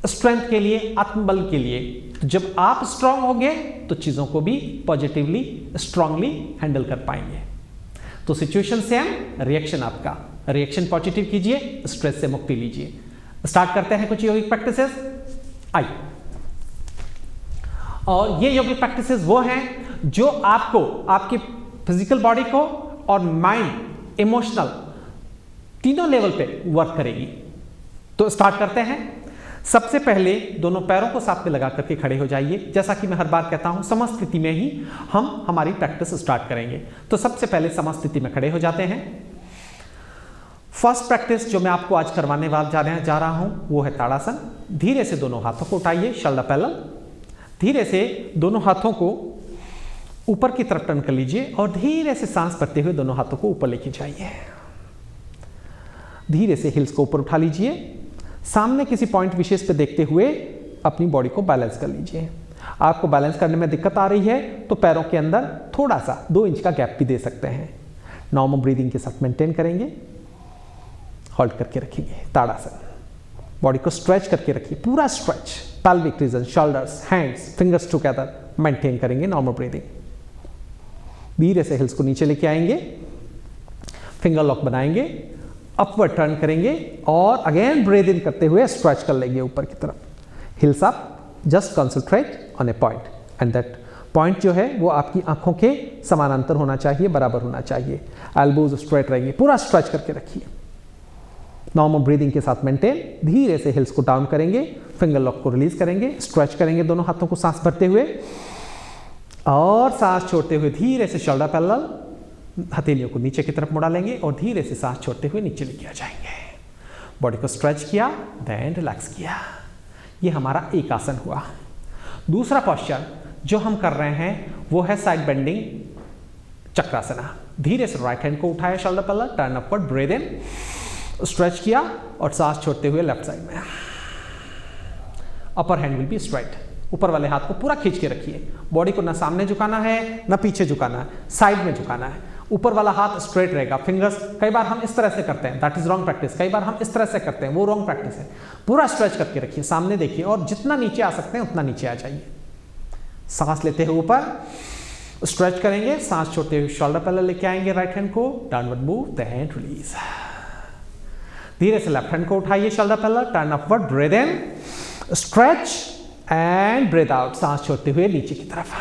स्ट्रेंथ के लिए, आत्मबल के लिए। तो जब आप स्ट्रांग होंगे तो चीज़ों को भी पॉजिटिवली स्ट्रांगली हैंडल कर पाएंगे। तो सिचुएशन सेम, रिएक्शन आपका, रिएक्शन पॉजिटिव कीजिए, स्ट्रेस से मुक्ति लीजिए। स्टार्ट करते हैं कुछ योगिक प्रैक्टिसेस। आइए, और ये योगिक प्रैक्टिसेस वो हैं जो आपको आपकी फिजिकल बॉडी को और माइंड, इमोशनल तीनों लेवल पे वर्क करेगी। तो स्टार्ट करते हैं। सबसे पहले दोनों पैरों को साथ में लगा करके खड़े हो जाइए। जैसा कि मैं हर बार कहता हूं, समस्थिति में ही हम हमारी प्रैक्टिस स्टार्ट करेंगे। तो सबसे पहले समस्थिति में खड़े हो जाते हैं। फर्स्ट प्रैक्टिस जो मैं आपको आज करवाने जा रहा हूं वो है ताड़ासन। धीरे से दोनों हाथों को उठाइए, शोल्डर पैरेलल। धीरे से दोनों हाथों को ऊपर की तरफ टर्न कर लीजिए और धीरे से सांस भरते हुए दोनों हाथों को ऊपर लेके जाइए। धीरे से हिल्स को ऊपर उठा लीजिए। सामने किसी पॉइंट विशेष पे देखते हुए अपनी बॉडी को बैलेंस कर लीजिए। आपको बैलेंस करने में दिक्कत आ रही है तो पैरों के अंदर थोड़ा सा 2 इंच का गैप भी दे सकते हैं। नॉर्मल ब्रीदिंग के साथ मेंटेन करेंगे, होल्ड करके रखेंगे ताड़ासन। बॉडी को स्ट्रेच करके रखिए, पूरा stretch, pelvic reason, shoulders, hands, fingers together maintain करेंगे नॉर्मल ब्रीदिंग। धीरे से हिल्स को नीचे लेके आएंगे, फिंगर लॉक बनाएंगे, अपवर्ड टर्न करेंगे और अगेन ब्रीथ इन करते हुए स्ट्रेच कर लेंगे ऊपर की तरफ। Hills up, just concentrate on A point and that point जो है वो आपकी आंखों के समानांतर होना चाहिए, बराबर होना चाहिए। एल्बोज स्ट्रेट रहेंगे, पूरा स्ट्रेच करके रखिए। नॉर्मल ब्रीदिंग के साथ मेंटेन। धीरे से हिल्स को डाउन करेंगे, फिंगर लॉक को रिलीज करेंगे, स्ट्रेच करेंगे दोनों हाथों को सांस भरते हुए और सांस छोड़ते हुए धीरे से शोल्डर पैरेलल, हथेलियों को नीचे की तरफ मुड़ा लेंगे और धीरे से सांस छोड़ते हुए नीचे लेके आ जाएंगे। बॉडी को स्ट्रेच किया, देन रिलैक्स किया। ये हमारा एक आसन हुआ। दूसरा पोस्चर जो हम कर रहे हैं वो है साइड बेंडिंग चक्रासना। धीरे से राइट हैंड को उठाया shoulder parallel, turn upward, breathe in, stretch किया और सांस छोड़ते हुए लेफ्ट साइड में। Upper hand will be straight. ऊपर वाले हाथ को पूरा खींच के रखिए। बॉडी को ना सामने झुकाना है ना पीछे झुकाना है, साइड में झुकाना है। ऊपर वाला हाथ स्ट्रेट रहेगा। फिंगर्स कई बार हम इस तरह से करते हैं, दैट इज रॉन्ग प्रैक्टिस। कई बार हम इस तरह से करते हैं, वो रॉन्ग प्रैक्टिस है। पूरा स्ट्रेच करके रखिए, सामने देखिए और जितना नीचे आ सकते हैं उतना नीचे आ जाइए। सांस लेते हुए ऊपर स्ट्रेच करेंगे, सांस छोड़ते हुए शोल्डर पैरेलल लेके आएंगे राइट हैंड को, डाउनवर्ड मूव, देन रिलीज। धीरे से लेफ्ट हैंड को उठाइए shoulder parallel, turn upward, breathe in, stretch and breathe out, सांस छोड़ते हुए नीचे की तरफ।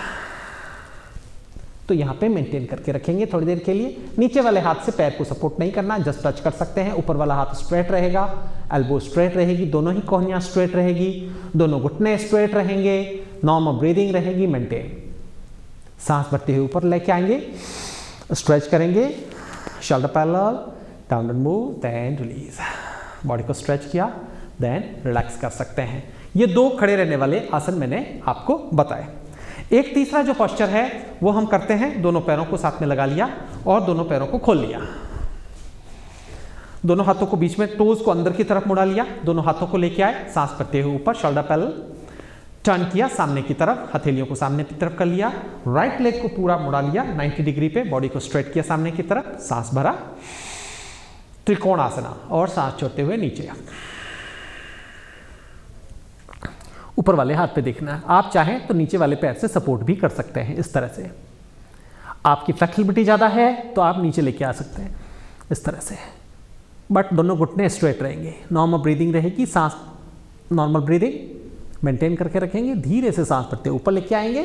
तो यहां पे मेंटेन करके रखेंगे थोड़ी देर के लिए। नीचे वाले हाथ से पैर को सपोर्ट नहीं करना, जस्ट टच कर सकते हैं। ऊपर वाला हाथ स्ट्रेट रहेगा, एल्बो स्ट्रेट रहेगी, दोनों ही कोहनियां स्ट्रेट रहेगी, दोनों घुटने स्ट्रेट रहेंगे, नॉर्मल ब्रीदिंग रहेगी, मेंटेन। सांस भरते हुए ऊपर लेके आएंगे, स्ट्रेच करेंगे, shoulder parallel, downward move, then release. Body को स्ट्रेच किया, देन रिलैक्स कर सकते हैं। ये 2 खड़े रहने वाले आसन मैंने आपको बताए। एक तीसरा जो पोस्चर है वो हम करते हैं, दोनों पैरों को साथ में लगा लिया और दोनों पैरों को खोल लिया। दोनों हाथों को बीच में, टोज को अंदर की तरफ मुड़ा लिया, दोनों हाथों को लेके आए, सांस भरते हुए ऊपर, शोल्डर पैरेलल, टर्न किया सामने की तरफ, हथेलियों को सामने की तरफ कर लिया, राइट लेग को पूरा मुड़ा लिया 90 डिग्री पे, बॉडी को स्ट्रेट किया सामने की तरफ, सांस भरा, त्रिकोणासना और सांस छोड़ते हुए नीचे। ऊपर वाले हाथ पे देखना है। आप चाहें तो नीचे वाले पैर से सपोर्ट भी कर सकते हैं इस तरह से। आपकी फ्लेक्सिबिलिटी ज़्यादा है तो आप नीचे लेके आ सकते हैं इस तरह से, बट दोनों घुटने स्ट्रेट रहेंगे। नॉर्मल ब्रीदिंग रहेगी, सांस नॉर्मल ब्रीदिंग, मेंटेन करके रखेंगे, धीरे से सांस भरते ऊपर लेके आएंगे,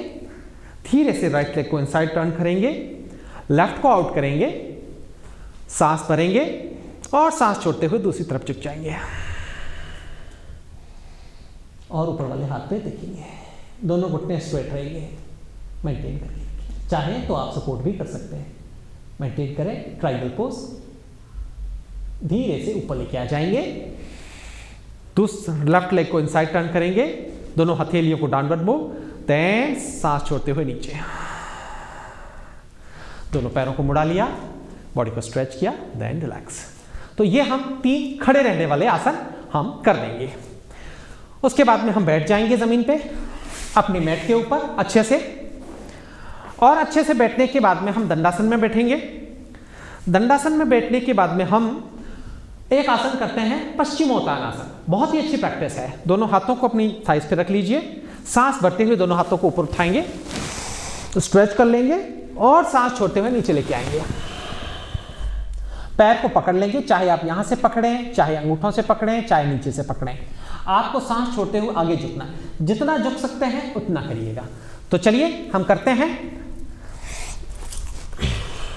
धीरे से राइट लेग को इनसाइड टर्न करेंगे, लेफ्ट को आउट करेंगे, सांस भरेंगे और सांस छोड़ते हुए दूसरी तरफ झुक जाएंगे और ऊपर वाले हाथ पे देखेंगे, दोनों घुटने स्ट्रेट रहेंगे, मेंटेन करेंगे। चाहे तो आप सपोर्ट भी कर सकते हैं, मेंटेन करें ट्राइंगल पोज, धीरे से ऊपर लेके आ जाएंगे, लेफ्ट लेग को इनसाइड टर्न करेंगे, दोनों हथेलियों को डाउनवर्ड मूव, देन सांस छोड़ते हुए नीचे, दोनों पैरों को मुड़ा लिया, बॉडी को स्ट्रेच किया, देन रिलैक्स। तो ये हम 3 खड़े रहने वाले आसन हम कर लेंगे। उसके बाद में हम बैठ जाएंगे जमीन पे अपनी मैट के ऊपर अच्छे से, और अच्छे से बैठने के बाद में हम दंडासन में बैठेंगे। दंडासन में बैठने के बाद में हम एक आसन करते हैं पश्चिमोत्तानासन, बहुत ही अच्छी प्रैक्टिस है। दोनों हाथों को अपनी थाइस पे रख लीजिए, सांस भरते हुए दोनों हाथों को ऊपर उठाएंगे, स्ट्रेच कर लेंगे और सांस छोड़ते हुए नीचे लेके आएंगे। पैर को पकड़ लेंगे, चाहे आप यहां से पकड़ें, चाहे अंगूठों से पकड़ें, चाहे नीचे से पकड़ें, आपको सांस छोड़ते हुए आगे झुकना है, जितना झुक सकते हैं उतना करिएगा। तो चलिए हम करते हैं।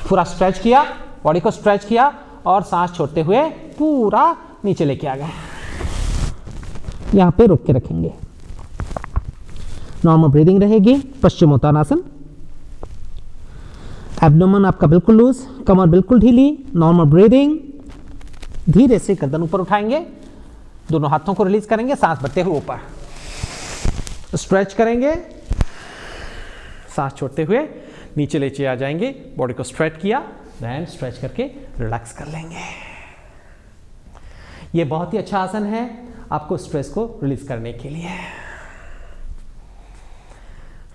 पूरा स्ट्रेच किया, बॉडी को स्ट्रेच किया और सांस छोड़ते हुए पूरा नीचे लेके आ गए, यहां पे रोक के रखेंगे, नॉर्मल ब्रीदिंग रहेगी। पश्चिमोत्तानासन, एब्डोमेन आपका बिल्कुल लूज, कमर बिल्कुल ढीली, नॉर्मल ब्रीदिंग, धीरे से गर्दन ऊपर उठाएंगे, दोनों हाथों को रिलीज करेंगे, सांस भरते हुए ऊपर स्ट्रेच करेंगे, सांस छोड़ते हुए नीचे लेके आ जाएंगे, बॉडी को स्ट्रेच किया, देन स्ट्रेच करके रिलैक्स कर लेंगे। ये बहुत ही अच्छा आसन है आपको स्ट्रेस को रिलीज करने के लिए।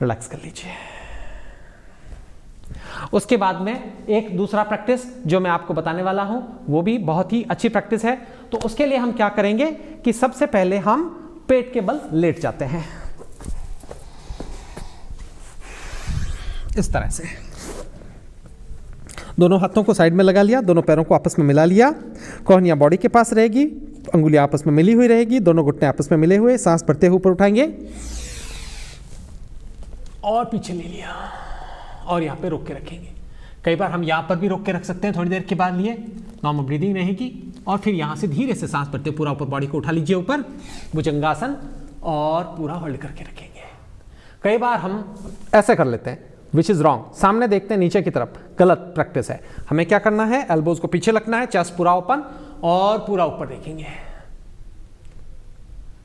रिलैक्स कर लीजिए। उसके बाद में एक दूसरा प्रैक्टिस जो मैं आपको बताने वाला हूं वो भी बहुत ही अच्छी प्रैक्टिस है। तो उसके लिए हम क्या करेंगे कि सबसे पहले हम पेट के बल लेट जाते हैं इस तरह से, दोनों हाथों को साइड में लगा लिया, दोनों पैरों को आपस में मिला लिया, कोहनियां बॉडी के पास रहेगी, अंगुलियां आपस में मिली हुई रहेगी, दोनों घुटने आपस में मिले हुए, सांस भरते हुए ऊपर उठाएंगे और पीछे ले लिया और यहाँ पे रोक के रखेंगे। कई बार हम यहाँ पर भी रोक के रख सकते हैं, थोड़ी देर के बाद लिए नॉर्मल ब्रीदिंग रहेगी और फिर यहाँ से धीरे से सांस भरते पूरा ऊपर बॉडी को उठा लीजिए ऊपर, भुजंगासन, और पूरा होल्ड करके रखेंगे। कई बार हम ऐसे कर लेते हैं विच इज रॉन्ग, सामने देखते हैं नीचे की तरफ, गलत प्रैक्टिस है। हमें क्या करना है, एल्बोज को पीछे रखना है, चेस्ट पूरा ओपन और पूरा ऊपर देखेंगे,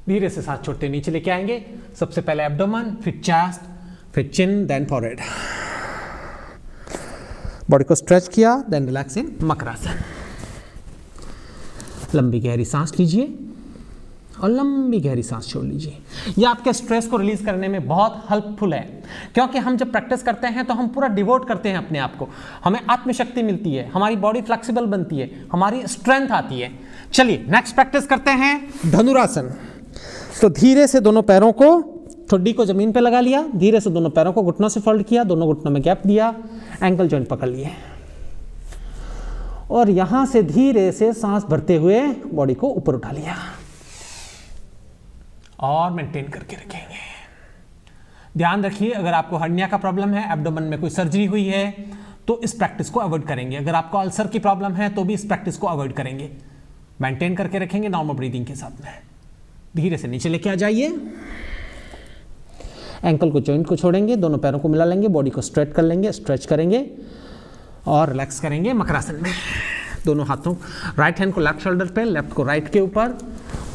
धीरे से सांस छोड़ते नीचे लेके आएंगे। सबसे पहले एब्डोमेन, फिर चेस्ट, फिर चिन, देन फॉरहेड, बॉडी को स्ट्रेच किया, देन रिलैक्स इन मकरासन। लंबी गहरी सांस लीजिए और लंबी गहरी सांस छोड़ लीजिए। यह आपके स्ट्रेस को रिलीज करने में बहुत हेल्पफुल है, क्योंकि हम जब प्रैक्टिस करते हैं तो हम पूरा डिवोट करते हैं अपने आप को, हमें आत्मशक्ति मिलती है, हमारी बॉडी फ्लेक्सिबल बनती है, हमारी स्ट्रेंथ आती है। चलिए नेक्स्ट प्रैक्टिस करते हैं धनुरासन। तो धीरे से दोनों पैरों को, ठुड्डी को जमीन पे लगा लिया, धीरे से दोनों पैरों को घुटनों से फोल्ड किया, दोनों घुटनों में गैप दिया, एंकल जॉइंट पकड़ लिए और यहां से धीरे से सांस भरते हुए बॉडी को ऊपर उठा लिया और मेंटेन करके रखेंगे। ध्यान रखिए, अगर आपको हर्निया का प्रॉब्लम है, एब्डोमेन में कोई सर्जरी हुई है, तो इस प्रैक्टिस को अवॉइड करेंगे। अगर आपको अल्सर की प्रॉब्लम है तो भी इस प्रैक्टिस को अवॉइड करेंगे। मेंटेन करके रखेंगे नॉर्मल ब्रीदिंग के साथ में। धीरे से नीचे लेके आ जाइए, एंकल को जॉइंट को छोड़ेंगे, दोनों पैरों को मिला लेंगे, बॉडी को स्ट्रेच कर लेंगे, स्ट्रेच करेंगे और रिलैक्स करेंगे मकरासन में। दोनों हाथों, राइट हैंड को लेफ्ट शोल्डर पे, लेफ्ट को राइट के ऊपर,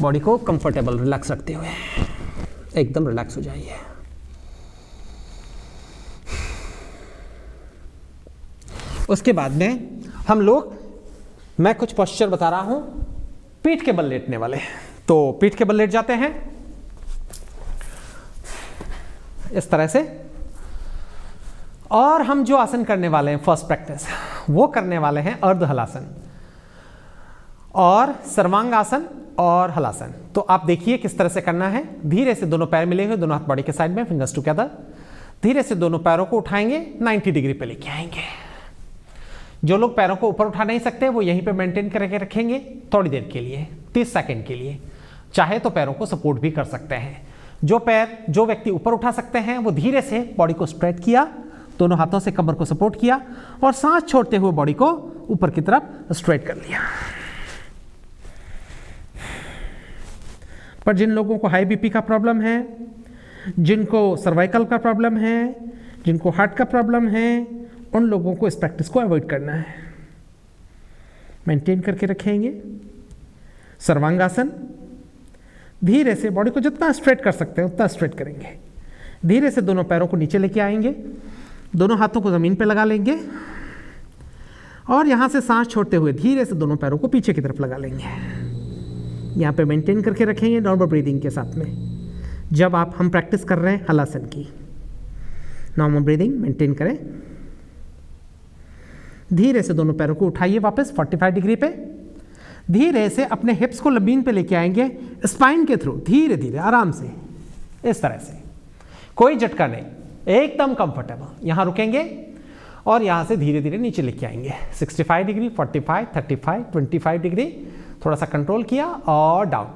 बॉडी को कंफर्टेबल रिलैक्स रखते हुए एकदम रिलैक्स हो जाइए। उसके बाद में हम लोग, मैं कुछ पोस्चर बता रहा हूं पीठ के बल लेटने वाले, तो पीठ के बल लेट जाते हैं इस तरह से, और हम जो आसन करने वाले हैं फर्स्ट प्रैक्टिस, वो करने वाले हैं अर्ध हलासन और सर्वांगासन और हलासन। तो आप देखिए किस तरह से करना है। धीरे से दोनों पैर मिले हुए, दोनों हाथ बॉडी के साइड में, फिंगर्स टुगेदर, धीरे से दोनों पैरों को उठाएंगे, 90 डिग्री पे लेके आएंगे। जो लोग पैरों को ऊपर उठा नहीं सकते वो यहीं पे मेंटेन करके रखेंगे थोड़ी देर के लिए, 30 सेकंड के लिए। चाहे तो पैरों को सपोर्ट भी कर सकते हैं। जो व्यक्ति ऊपर उठा सकते हैं वो धीरे से बॉडी को स्ट्रेट किया, दोनों हाथों से कमर को सपोर्ट किया और सांस छोड़ते हुए बॉडी को ऊपर की तरफ स्ट्रेट कर लिया। पर जिन लोगों को हाई बीपी का प्रॉब्लम है, जिनको सर्वाइकल का प्रॉब्लम है, जिनको हार्ट का प्रॉब्लम है, उन लोगों को इस प्रैक्टिस को अवॉइड करना है। मेंटेन करके रखेंगे सर्वांगासन। धीरे से बॉडी को जितना स्ट्रेट कर सकते हैं उतना स्ट्रेट करेंगे। धीरे से दोनों पैरों को नीचे लेके आएंगे, दोनों हाथों को ज़मीन पे लगा लेंगे और यहाँ से सांस छोड़ते हुए धीरे से दोनों पैरों को पीछे की तरफ लगा लेंगे। यहाँ पे मेंटेन करके रखेंगे नॉर्मल ब्रीदिंग के साथ में। जब हम प्रैक्टिस कर रहे हैं हलासन की, नॉर्मल ब्रीदिंग मेंटेन करें। धीरे से दोनों पैरों को उठाइए वापस 45 डिग्री पे। धीरे से अपने हिप्स को जमीन पे लेके आएंगे स्पाइन के थ्रू, धीरे धीरे आराम से, इस तरह से, कोई झटका नहीं, एकदम कंफर्टेबल। यहाँ रुकेंगे और यहाँ से धीरे धीरे नीचे लेके आएंगे 65 डिग्री, 45, 35, 25 डिग्री, थोड़ा सा कंट्रोल किया और डाउन,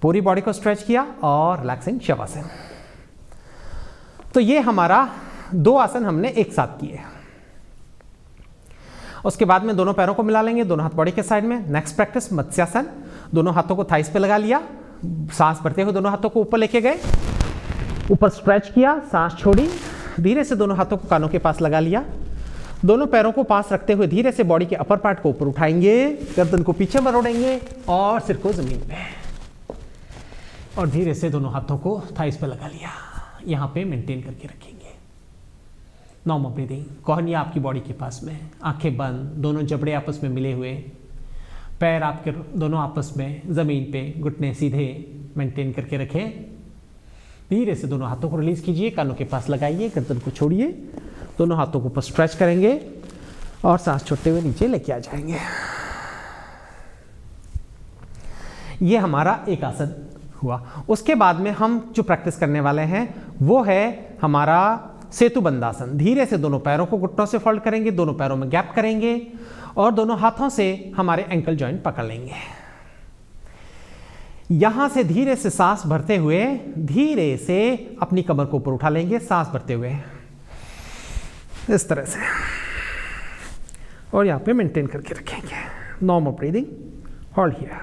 पूरी बॉडी को स्ट्रेच किया और रिलैक्सिंग शवासन। तो ये हमारा 2 आसन हमने एक साथ किए। उसके बाद में दोनों पैरों को मिला लेंगे, दोनों हाथ बॉडी के साइड में। Next practice matsyasana. दोनों हाथों को थाइस पे लगा लिया, सांस भरते हुए दोनों हाथों को ऊपर लेके गए, ऊपर स्ट्रेच किया, सांस छोड़ी, धीरे से दोनों हाथों को कानों के पास लगा लिया, दोनों पैरों को पास रखते हुए धीरे से बॉडी के अपर पार्ट को ऊपर उठाएंगे, गर्दन को पीछे मरोड़ेंगे और सिर को जमीन पे, और धीरे से दोनों हाथों को थाइस पे लगा लिया। यहाँ पे मेंटेन करके रखेंगे नॉर्मल ब्रीदिंग। कोहनिया आपकी बॉडी के पास में, आंखें बंद, दोनों जबड़े आपस में मिले हुए, पैर आपके दोनों आपस में जमीन पे, घुटने सीधे, मेंटेन करके रखें। धीरे से दोनों हाथों को रिलीज कीजिए, कानों के पास लगाइए, गर्दन को छोड़िए, दोनों हाथों को ऊपर स्ट्रेच करेंगे और सांस छोड़ते हुए नीचे लेके आ जाएंगे। ये हमारा एक आसन हुआ। उसके बाद में हम जो प्रैक्टिस करने वाले हैं वो है हमारा सेतु बंदासन। धीरे से दोनों पैरों को घुटनों से फोल्ड करेंगे, दोनों पैरों में गैप करेंगे और दोनों हाथों से हमारे एंकल जॉइंट पकड़ लेंगे। यहां से धीरे से सांस भरते हुए धीरे से अपनी कमर को ऊपर उठा लेंगे, सांस भरते हुए इस तरह से, और यहां पे मेंटेन करके रखेंगे normal breathing. Hold here,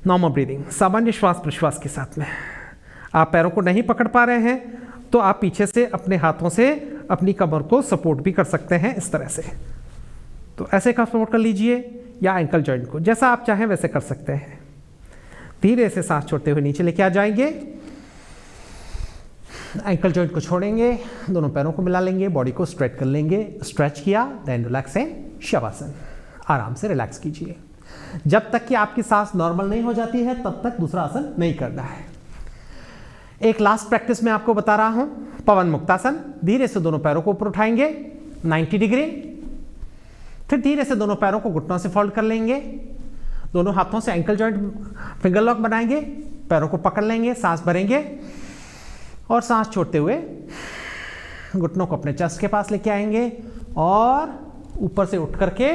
normal breathing, सामान्य श्वास प्रश्वास के साथ में। आप पैरों को नहीं पकड़ पा रहे हैं तो आप पीछे से अपने हाथों से अपनी कमर को सपोर्ट भी कर सकते हैं इस तरह से। तो ऐसे का सपोर्ट कर लीजिए या एंकल जॉइंट को, जैसा आप चाहें वैसे कर सकते हैं। धीरे से सांस छोड़ते हुए नीचे लेके आ जाएंगे, एंकल जॉइंट को छोड़ेंगे, दोनों पैरों को मिला लेंगे, बॉडी को स्ट्रेट कर लेंगे। स्ट्रेच किया, देन रिलैक्स एंड शवासन। आराम से रिलैक्स कीजिए। जब तक कि आपकी सांस नॉर्मल नहीं हो जाती है तब तक दूसरा आसन नहीं करना है। एक लास्ट प्रैक्टिस मैं आपको बता रहा हूं, पवन मुक्तासन। धीरे से दोनों पैरों को ऊपर उठाएंगे 90 डिग्री, फिर धीरे से दोनों पैरों को घुटनों से फोल्ड कर लेंगे, दोनों हाथों से एंकल जॉइंट फिंगर लॉक बनाएंगे, पैरों को पकड़ लेंगे, सांस भरेंगे और सांस छोड़ते हुए घुटनों को अपने चेस्ट के पास लेके आएंगे और ऊपर से उठ करके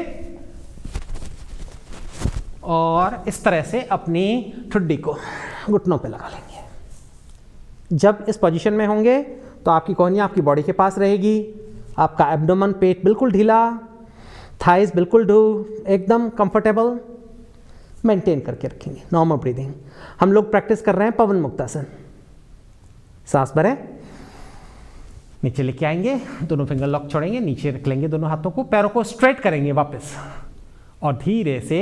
और इस तरह से अपनी ठुड्डी को घुटनों पे लगा लेंगे। जब इस पोजीशन में होंगे तो आपकी कोहनियाँ आपकी बॉडी के पास रहेगी, आपका एब्डोमेन, पेट बिल्कुल ढीला, थाइज बिल्कुल एकदम कंफर्टेबल, मेंटेन करके रखेंगे नॉर्मल ब्रीदिंग। हम लोग प्रैक्टिस कर रहे हैं पवन मुक्तासन। सांस भरें, नीचे लेके आएंगे, दोनों फिंगर लॉक छोड़ेंगे, नीचे रख लेंगे दोनों हाथों को, पैरों को स्ट्रेट करेंगे वापस और धीरे से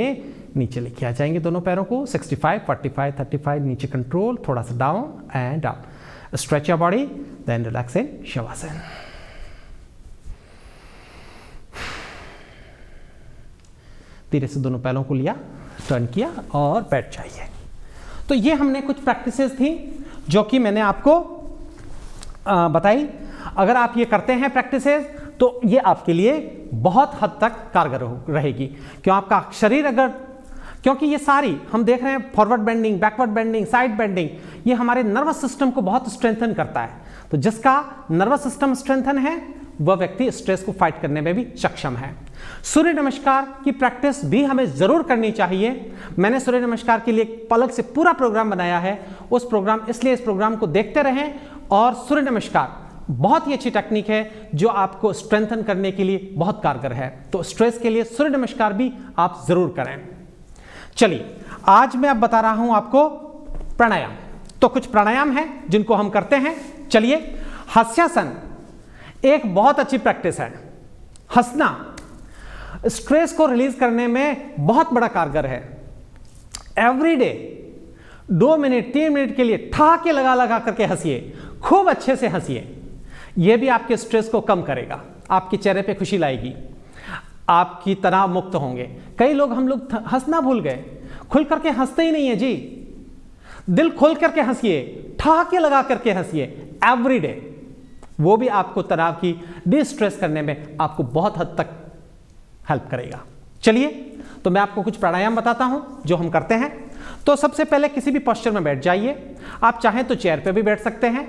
नीचे लेके आ जाएंगे दोनों पैरों को 65, 45, 35, नीचे कंट्रोल, थोड़ा सा down and up. Stretch your body, then relax in shavasana. धीरे से दोनों पैरों को लिया, टर्न किया और बैठ जाइए। तो ये हमने कुछ प्रैक्टिसेस थी जो कि मैंने आपको बताई। अगर आप ये करते हैं प्रैक्टिसेस तो ये आपके लिए बहुत हद तक कारगर रहेगी। क्यों आपका शरीर क्योंकि ये सारी हम देख रहे हैं forward bending, backward bending, side bending, ये हमारे नर्वस सिस्टम को बहुत स्ट्रेंथन करता है। तो जिसका नर्वस सिस्टम स्ट्रेंथन है वह व्यक्ति स्ट्रेस को फाइट करने में भी सक्षम है। सूर्य नमस्कार की प्रैक्टिस भी हमें जरूर करनी चाहिए। मैंने सूर्य नमस्कार के लिए एक अलग से पूरा प्रोग्राम बनाया है, उस प्रोग्राम को देखते रहें। और सूर्य नमस्कार बहुत ही अच्छी टेक्निक है जो आपको स्ट्रेंथन करने के लिए बहुत कारगर है। तो स्ट्रेस के लिए सूर्य नमस्कार भी आप जरूर करें। चलिए, आज मैं अब बता रहा हूं आपको प्राणायाम। तो कुछ प्राणायाम हैं जिनको हम करते हैं। चलिए, हास्यासन एक बहुत अच्छी प्रैक्टिस है। हंसना स्ट्रेस को रिलीज करने में बहुत बड़ा कारगर है। एवरी डे 2 मिनट 3 मिनट के लिए ठहाके लगा करके हंसिए, खूब अच्छे से हंसिए। यह भी आपके स्ट्रेस को कम करेगा, आपके चेहरे पे खुशी लाएगी, आपकी तनाव मुक्त होंगे। कई लोग हम लोग हंसना भूल गए, खुल करके हंसते ही नहीं है जी। दिल खोल करके हंसिए, ठहाके लगा करके हंसिए एवरी डे। वो भी आपको तनाव की डिस्ट्रेस करने में आपको बहुत हद तक हेल्प करेगा। चलिए, तो मैं आपको कुछ प्राणायाम बताता हूं जो हम करते हैं। तो सबसे पहले किसी भी पोस्चर में बैठ जाइए। आप चाहें तो चेयर पे भी बैठ सकते हैं।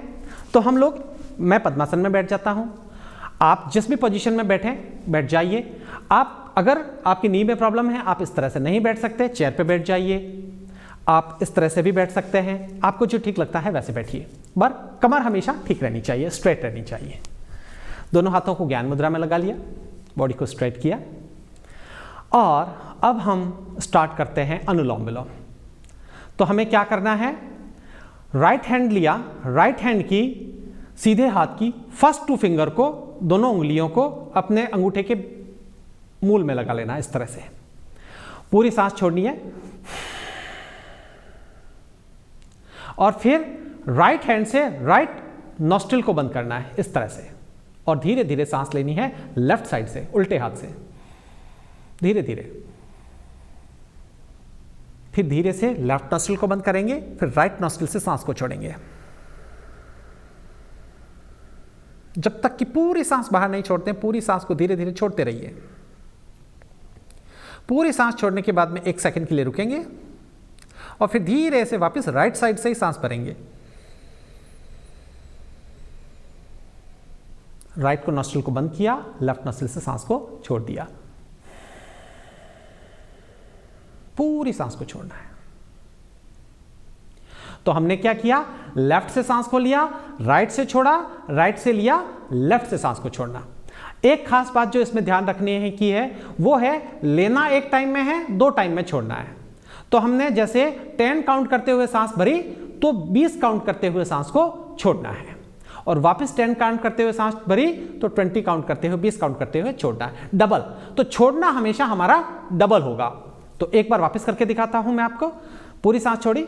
तो मैं पद्मासन में बैठ जाता हूं। आप जिस भी पोजीशन में बैठ जाइए। अगर आपकी नी में प्रॉब्लम है, आप इस तरह से नहीं बैठ सकते, चेयर पे बैठ जाइए। आप इस तरह से भी बैठ सकते हैं, आपको जो ठीक लगता है वैसे बैठिए। कमर हमेशा ठीक रहनी चाहिए, स्ट्रेट रहनी चाहिए। दोनों हाथों को ज्ञान मुद्रा में लगा लिया, बॉडी को स्ट्रेट किया। और अब हम स्टार्ट करते हैं अनुलोम विलोम। तो हमें क्या करना है, राइट हैंड लिया, राइट हैंड की सीधे हाथ की फर्स्ट 2 फिंगर को, दोनों उंगलियों को अपने अंगूठे के मूल में लगा लेना। इस तरह से पूरी सांस छोड़नी है। और फिर राइट हैंड से राइट नॉस्ट्रिल को बंद करना है इस तरह से। और धीरे धीरे सांस लेनी है लेफ्ट साइड से, उल्टे हाथ से, धीरे धीरे। फिर धीरे से लेफ्ट नॉस्ट्रिल को बंद करेंगे, फिर राइट नॉस्ट्रिल से सांस को छोड़ेंगे। जब तक कि पूरी सांस बाहर नहीं छोड़ते, पूरी सांस को धीरे धीरे छोड़ते रहिए। पूरी सांस छोड़ने के बाद में 1 सेकंड के लिए रुकेंगे और फिर धीरे से वापस राइट साइड से ही सांस भरेंगे। राइट को नॉस्ट्रिल को बंद किया, लेफ्ट नॉस्ट्रिल से सांस को छोड़ दिया। पूरी सांस को छोड़ना है। तो हमने क्या किया, लेफ्ट से सांस को लिया, राइट से छोड़ा, राइट से लिया, लेफ्ट से सांस को छोड़ना। एक खास बात जो इसमें ध्यान रखने की है वो है लेना 1 टाइम में है, 2 टाइम में छोड़ना है। तो हमने जैसे 10 काउंट करते हुए सांस भरी तो 20 काउंट करते हुए सांस को छोड़ना है। और वापस 10 काउंट करते हुए सांस भरी तो 20 काउंट करते हुए, 20 काउंट करते हुए छोड़ना है। डबल, तो छोड़ना हमेशा हमारा डबल होगा। तो एक बार वापस करके दिखाता हूं मैं आपको। पूरी सांस छोड़ी,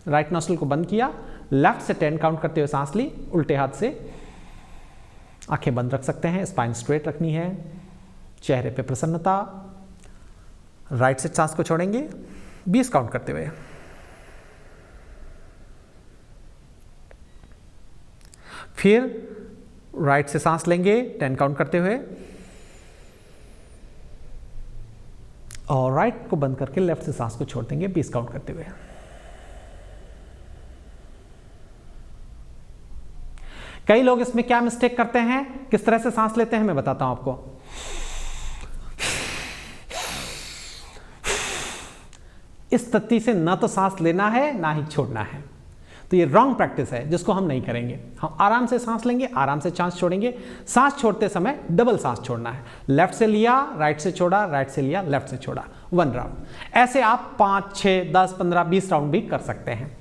राइट नॉस्ट्रिल को बंद किया, लेफ्ट से 10 काउंट करते हुए सांस ली, उल्टे हाथ से। आंखें बंद रख सकते हैं, स्पाइन स्ट्रेट रखनी है, चेहरे पे प्रसन्नता। राइट से सांस को छोड़ेंगे 20 काउंट करते हुए। फिर राइट से सांस लेंगे 10 काउंट करते हुए और राइट को बंद करके लेफ्ट से सांस को छोड़ देंगे 20 काउंट करते हुए। कई लोग इसमें क्या मिस्टेक करते हैं, किस तरह से सांस लेते हैं, मैं बताता हूं आपको। इस तत्ती से ना तो सांस लेना है ना ही छोड़ना है। तो ये रॉन्ग प्रैक्टिस है जिसको हम नहीं करेंगे। हम आराम से सांस लेंगे, आराम से सांस छोड़ेंगे। सांस छोड़ते समय डबल सांस छोड़ना है। लेफ्ट से लिया, राइट से छोड़ा, राइट से लिया, लेफ्ट से छोड़ा, 1 राउंड। ऐसे आप 5, 6, 10, 15, 20 राउंड भी कर सकते हैं।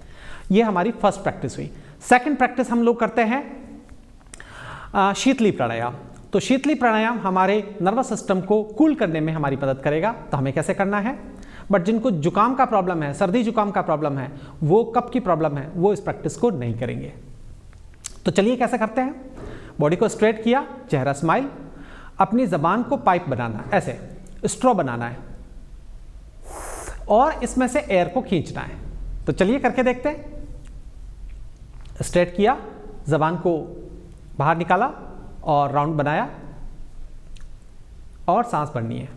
ये हमारी फर्स्ट प्रैक्टिस हुई। सेकंड प्रैक्टिस हम लोग करते हैं शीतली प्राणायाम। तो शीतली प्राणायाम हमारे नर्वस सिस्टम को कूल करने में हमारी मदद करेगा। तो हमें कैसे करना है, बट जिनको जुकाम का प्रॉब्लम है, सर्दी जुकाम का प्रॉब्लम है, वो कफ की प्रॉब्लम है, वो इस प्रैक्टिस को नहीं करेंगे। तो चलिए कैसे करते हैं। बॉडी को स्ट्रेट किया, चेहरा स्माइल, अपनी जबान को पाइप बनाना, ऐसे स्ट्रॉ बनाना है और इसमें से एयर को खींचना है। तो चलिए करके देखते हैं। स्ट्रेट किया, जबान को बाहर निकाला और राउंड बनाया और सांस भरनी है।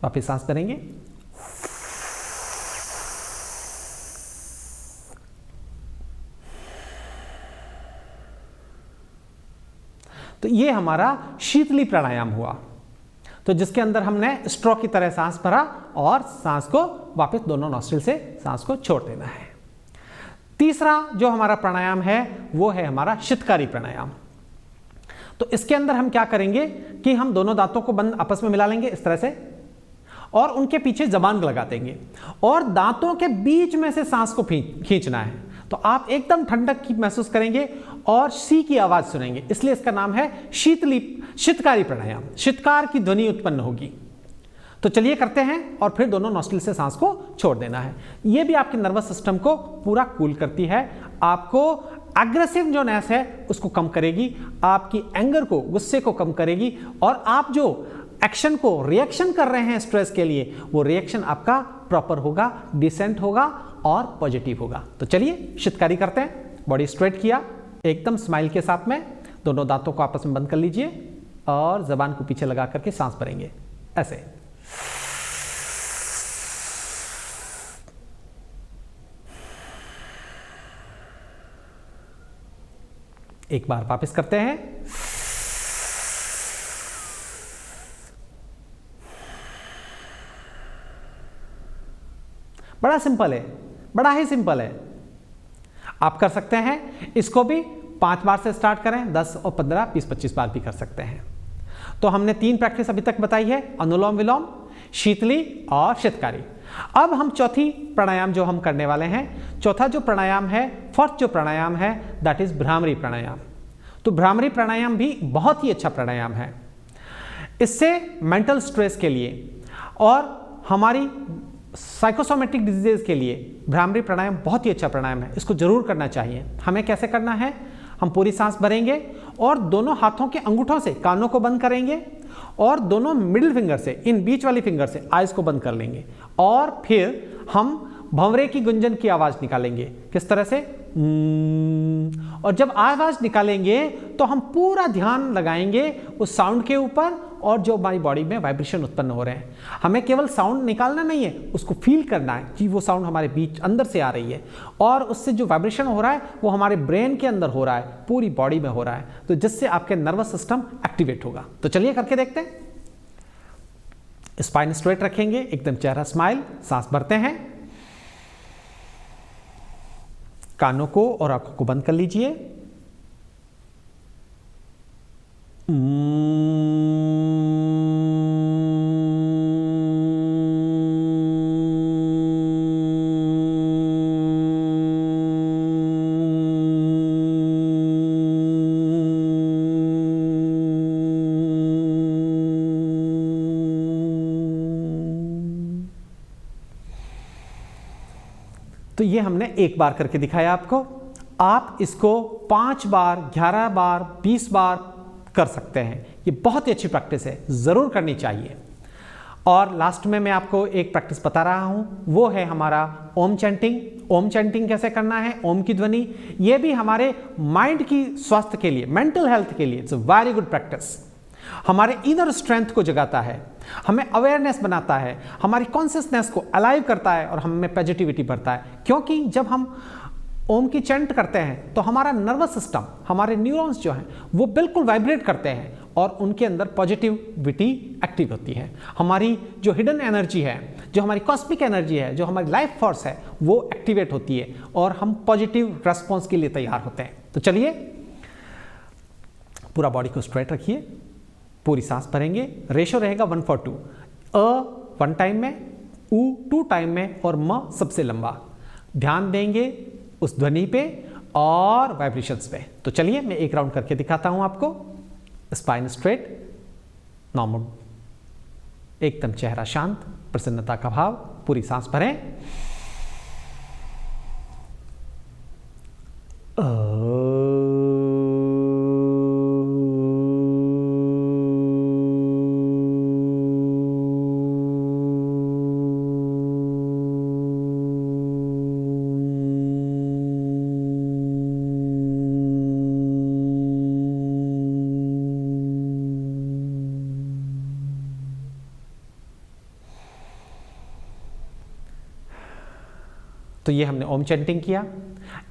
वापिस सांस भरेंगे। तो ये हमारा शीतली प्राणायाम हुआ, तो जिसके अंदर हमने स्ट्रो की तरह सांस भरा और सांस को वापस दोनों नॉस्ट्रिल से सांस को छोड़ देना है। तीसरा जो हमारा प्राणायाम है वो है हमारा शीतकारी प्राणायाम। तो इसके अंदर हम क्या करेंगे कि हम दोनों दांतों को बंद आपस में मिला लेंगे इस तरह से और उनके पीछे जबान लगा देंगे और दांतों के बीच में से सांस को खींचना है। तो आप एकदम ठंडक की महसूस करेंगे और सी की आवाज सुनेंगे, इसलिए इसका नाम है शीतकारी प्राणायाम। शीतकार की ध्वनि उत्पन्न होगी। तो चलिए करते हैं और फिर दोनों नॉस्ट्रिल से सांस को छोड़ देना है। यह भी आपके नर्वस सिस्टम को पूरा कूल करती है, आपको एग्रेसिव जो नेस है उसको कम करेगी, आपकी एंगर को, गुस्से को कम करेगी और आप जो एक्शन को रिएक्शन कर रहे हैं स्ट्रेस के लिए, वो रिएक्शन आपका प्रॉपर होगा, डिसेंट होगा और पॉजिटिव होगा। तो चलिए शीतकारी करते हैं। बॉडी स्ट्रेट किया, एकदम स्माइल के साथ में दोनों दांतों को आपस में बंद कर लीजिए और जबान को पीछे लगा करके सांस भरेंगे ऐसे। एक बार वापस करते हैं। बड़ा सिंपल है, बड़ा ही सिंपल है। आप कर सकते हैं, इसको भी 5 बार से स्टार्ट करें, 10 और 15, 20, 25 बार भी कर सकते हैं। तो हमने 3 प्रैक्टिस अभी तक बताई है, अनुलोम विलोम, शीतली और शीतकारी। अब हम चौथी प्राणायाम जो हम करने वाले हैं, चौथा जो प्राणायाम है, फोर्थ जो प्राणायाम है, दैट इज भ्रामरी प्राणायाम। तो भ्रामरी प्राणायाम भी बहुत ही अच्छा प्राणायाम है। इससे मेंटल स्ट्रेस के लिए और हमारी साइकोसोमेटिक डिजीजेस के लिए भ्रामरी प्राणायाम बहुत ही अच्छा प्राणायाम है, इसको जरूर करना चाहिए। हमें कैसे करना है, हम पूरी सांस भरेंगे और दोनों हाथों के अंगूठों से कानों को बंद करेंगे और दोनों मिडिल फिंगर से, इन बीच वाली फिंगर से आइज को बंद कर लेंगे और फिर हम भंवरे की गुंजन की आवाज निकालेंगे। किस तरह से, और जब आवाज निकालेंगे तो हम पूरा ध्यान लगाएंगे उस साउंड के ऊपर और जो हमारी बॉडी में वाइब्रेशन उत्पन्न हो रहे हैं। हमें केवल साउंड निकालना नहीं है, उसको फील करना है कि वो साउंड हमारे बीच अंदर से आ रही है और उससे जो वाइब्रेशन हो रहा है वो हमारे ब्रेन के अंदर हो रहा है, पूरी बॉडी में हो रहा है, तो जिससे आपके नर्वस सिस्टम एक्टिवेट होगा। तो चलिए करके देखते हैं। स्पाइन स्ट्रेट रखेंगे, एकदम चेहरा स्माइल, सांस भरते हैं, कानों को और आंखों को बंद कर लीजिए। तो ये हमने एक बार करके दिखाया आपको। आप इसको 5 बार, 11 बार, 20 बार कर सकते हैं। ये बहुत ही अच्छी प्रैक्टिस है, ज़रूर करनी चाहिए। और लास्ट में मैं आपको एक प्रैक्टिस बता रहा हूं, वो है हमारा ओम चैंटिंग। ओम चैंटिंग कैसे करना है, ओम की ध्वनि, ये भी हमारे माइंड की स्वास्थ्य के लिए, मेंटल हेल्थ के लिए it's a very good practice. हमारे इनर स्ट्रेंथ को जगाता है, हमें अवेयरनेस बनाता है, हमारी कॉन्शियसनेस को अलाइव करता है और हमें पॉजिटिविटी भरता है। क्योंकि जब हम ओम की चैंट करते हैं तो हमारा नर्वस सिस्टम, हमारे न्यूरॉन्स जो हैं वो बिल्कुल वाइब्रेट करते हैं और उनके अंदर पॉजिटिविटी एक्टिव होती है। हमारी जो हिडन एनर्जी है, जो हमारी कॉस्मिक एनर्जी है, जो हमारी लाइफ फोर्स है, वो एक्टिवेट होती है और हम पॉजिटिव रेस्पॉन्स के लिए तैयार होते हैं। तो चलिए पूरा बॉडी को स्ट्रेट रखिए, पूरी सांस भरेंगे। रेशो रहेगा 1:2। अ 1 टाइम में, उ 2 टाइम में और म सबसे लंबा। ध्यान देंगे उस ध्वनि पे और वाइब्रेशंस पे। तो चलिए मैं एक राउंड करके दिखाता हूं आपको। स्पाइन स्ट्रेट, नॉर्मल, एकदम चेहरा शांत, प्रसन्नता का भाव, पूरी सांस भरें। तो ये हमने ओम चैंटिंग किया।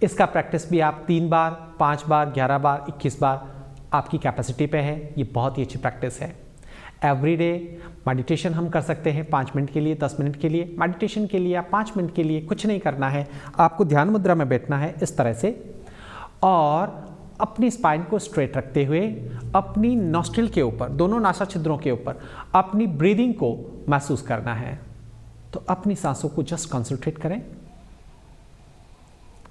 इसका प्रैक्टिस भी आप 3 बार, 5 बार, 11 बार, 21 बार आपकी कैपेसिटी पे है, ये बहुत ही अच्छी प्रैक्टिस है। एवरीडे मेडिटेशन हम कर सकते हैं 5 मिनट के लिए, 10 मिनट के लिए। मेडिटेशन के लिए आप 5 मिनट के लिए कुछ नहीं करना है, आपको ध्यान मुद्रा में बैठना है इस तरह से, और अपनी स्पाइन को स्ट्रेट रखते हुए अपनी नॉस्ट्रिल के ऊपर, दोनों नासा छिद्रों के ऊपर अपनी ब्रीदिंग को महसूस करना है। तो अपनी सांसों को जस्ट कंसंट्रेट करें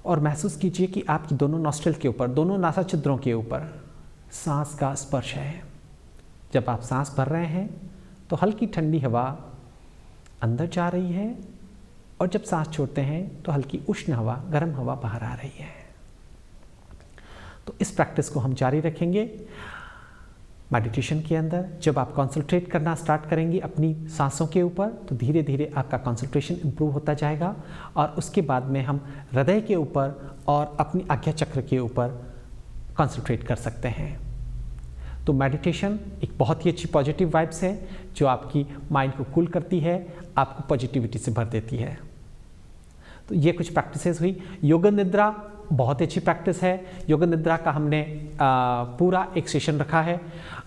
और महसूस कीजिए कि आपकी दोनों नॉस्ट्रिल के ऊपर, दोनों नासा छिद्रों के ऊपर सांस का स्पर्श है। जब आप सांस भर रहे हैं तो हल्की ठंडी हवा अंदर जा रही है, और जब सांस छोड़ते हैं तो हल्की उष्ण हवा, गर्म हवा बाहर आ रही है। तो इस प्रैक्टिस को हम जारी रखेंगे मेडिटेशन के अंदर। जब आप कंसंट्रेट करना स्टार्ट करेंगे अपनी सांसों के ऊपर, तो धीरे धीरे आपका कंसंट्रेशन इंप्रूव होता जाएगा, और उसके बाद में हम हृदय के ऊपर और अपनी आज्ञा चक्र के ऊपर कंसंट्रेट कर सकते हैं। तो मेडिटेशन एक बहुत ही अच्छी पॉजिटिव वाइब्स है जो आपकी माइंड को कूल करती है, आपको पॉजिटिविटी से भर देती है। तो ये कुछ प्रैक्टिसेस हुई। योग निद्रा बहुत अच्छी प्रैक्टिस है। योग निद्रा का हमने पूरा एक सेशन रखा है,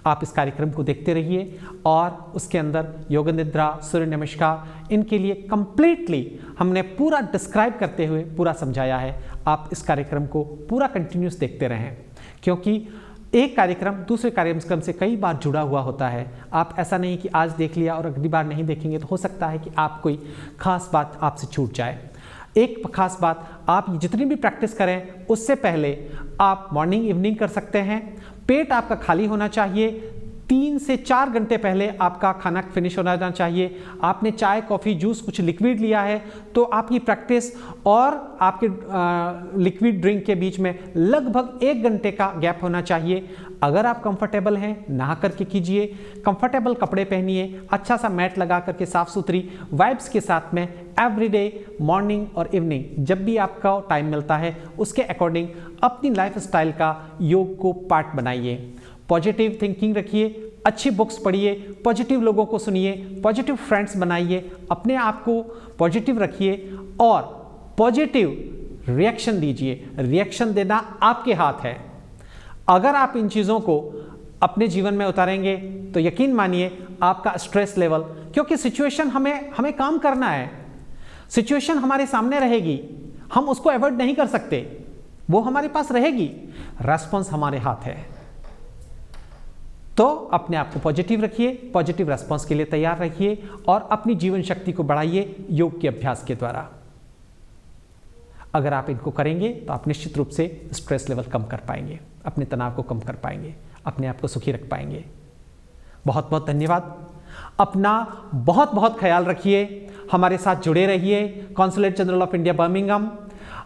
आप इस कार्यक्रम को देखते रहिए, और उसके अंदर योग निद्रा, सूर्य नमस्कार, इनके लिए कंप्लीटली हमने पूरा डिस्क्राइब करते हुए पूरा समझाया है। आप इस कार्यक्रम को पूरा कंटिन्यूस देखते रहें, क्योंकि एक कार्यक्रम दूसरे कार्यक्रम से कई बार जुड़ा हुआ होता है। आप ऐसा नहीं कि आज देख लिया और अगली बार नहीं देखेंगे तो हो सकता है कि आप कोई खास बात आपसे छूट जाए। एक खास बात, आप जितनी भी प्रैक्टिस करें उससे पहले आप मॉर्निंग इवनिंग कर सकते हैं। पेट आपका खाली होना चाहिए, 3 से 4 घंटे पहले आपका खाना फिनिश होना चाहिए। आपने चाय, कॉफ़ी, जूस, कुछ लिक्विड लिया है तो आपकी प्रैक्टिस और आपके लिक्विड ड्रिंक के बीच में लगभग 1 घंटे का गैप होना चाहिए। अगर आप कंफर्टेबल हैं, नहा करके कीजिए, कंफर्टेबल कपड़े पहनिए, अच्छा सा मैट लगा करके साफ़ सुथरी वाइब्स के साथ में एवरीडे मॉर्निंग और इवनिंग जब भी आपका टाइम मिलता है उसके अकॉर्डिंग अपनी लाइफ स्टाइल का योग को पार्ट बनाइए। पॉजिटिव थिंकिंग रखिए, अच्छी बुक्स पढ़िए, पॉजिटिव लोगों को सुनिए, पॉजिटिव फ्रेंड्स बनाइए, अपने आप को पॉजिटिव रखिए और पॉजिटिव रिएक्शन दीजिए। रिएक्शन देना आपके हाथ है। अगर आप इन चीज़ों को अपने जीवन में उतारेंगे तो यकीन मानिए आपका स्ट्रेस लेवल, क्योंकि सिचुएशन हमें काम करना है, सिचुएशन हमारे सामने रहेगी, हम उसको अवॉइड नहीं कर सकते, वो हमारे पास रहेगी, रेस्पॉन्स हमारे हाथ है। तो अपने आप को पॉजिटिव रखिए, पॉजिटिव रेस्पॉन्स के लिए तैयार रखिए और अपनी जीवन शक्ति को बढ़ाइए योग के अभ्यास के द्वारा। अगर आप इनको करेंगे तो आप निश्चित रूप से स्ट्रेस लेवल कम कर पाएंगे, अपने तनाव को कम कर पाएंगे, अपने आप को सुखी रख पाएंगे। बहुत बहुत धन्यवाद। अपना बहुत बहुत ख्याल रखिए, हमारे साथ जुड़े रहिए। Consulate general of India Birmingham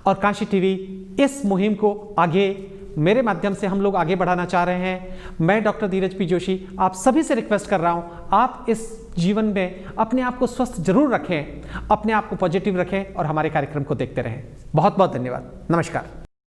और काशी टीवी इस मुहिम को आगे मेरे माध्यम से हम लोग आगे बढ़ाना चाह रहे हैं। मैं डॉक्टर धीरज पी जोशी आप सभी से रिक्वेस्ट कर रहा हूं, आप इस जीवन में अपने आप को स्वस्थ जरूर रखें, अपने आप को पॉजिटिव रखें और हमारे कार्यक्रम को देखते रहें। बहुत बहुत धन्यवाद। नमस्कार।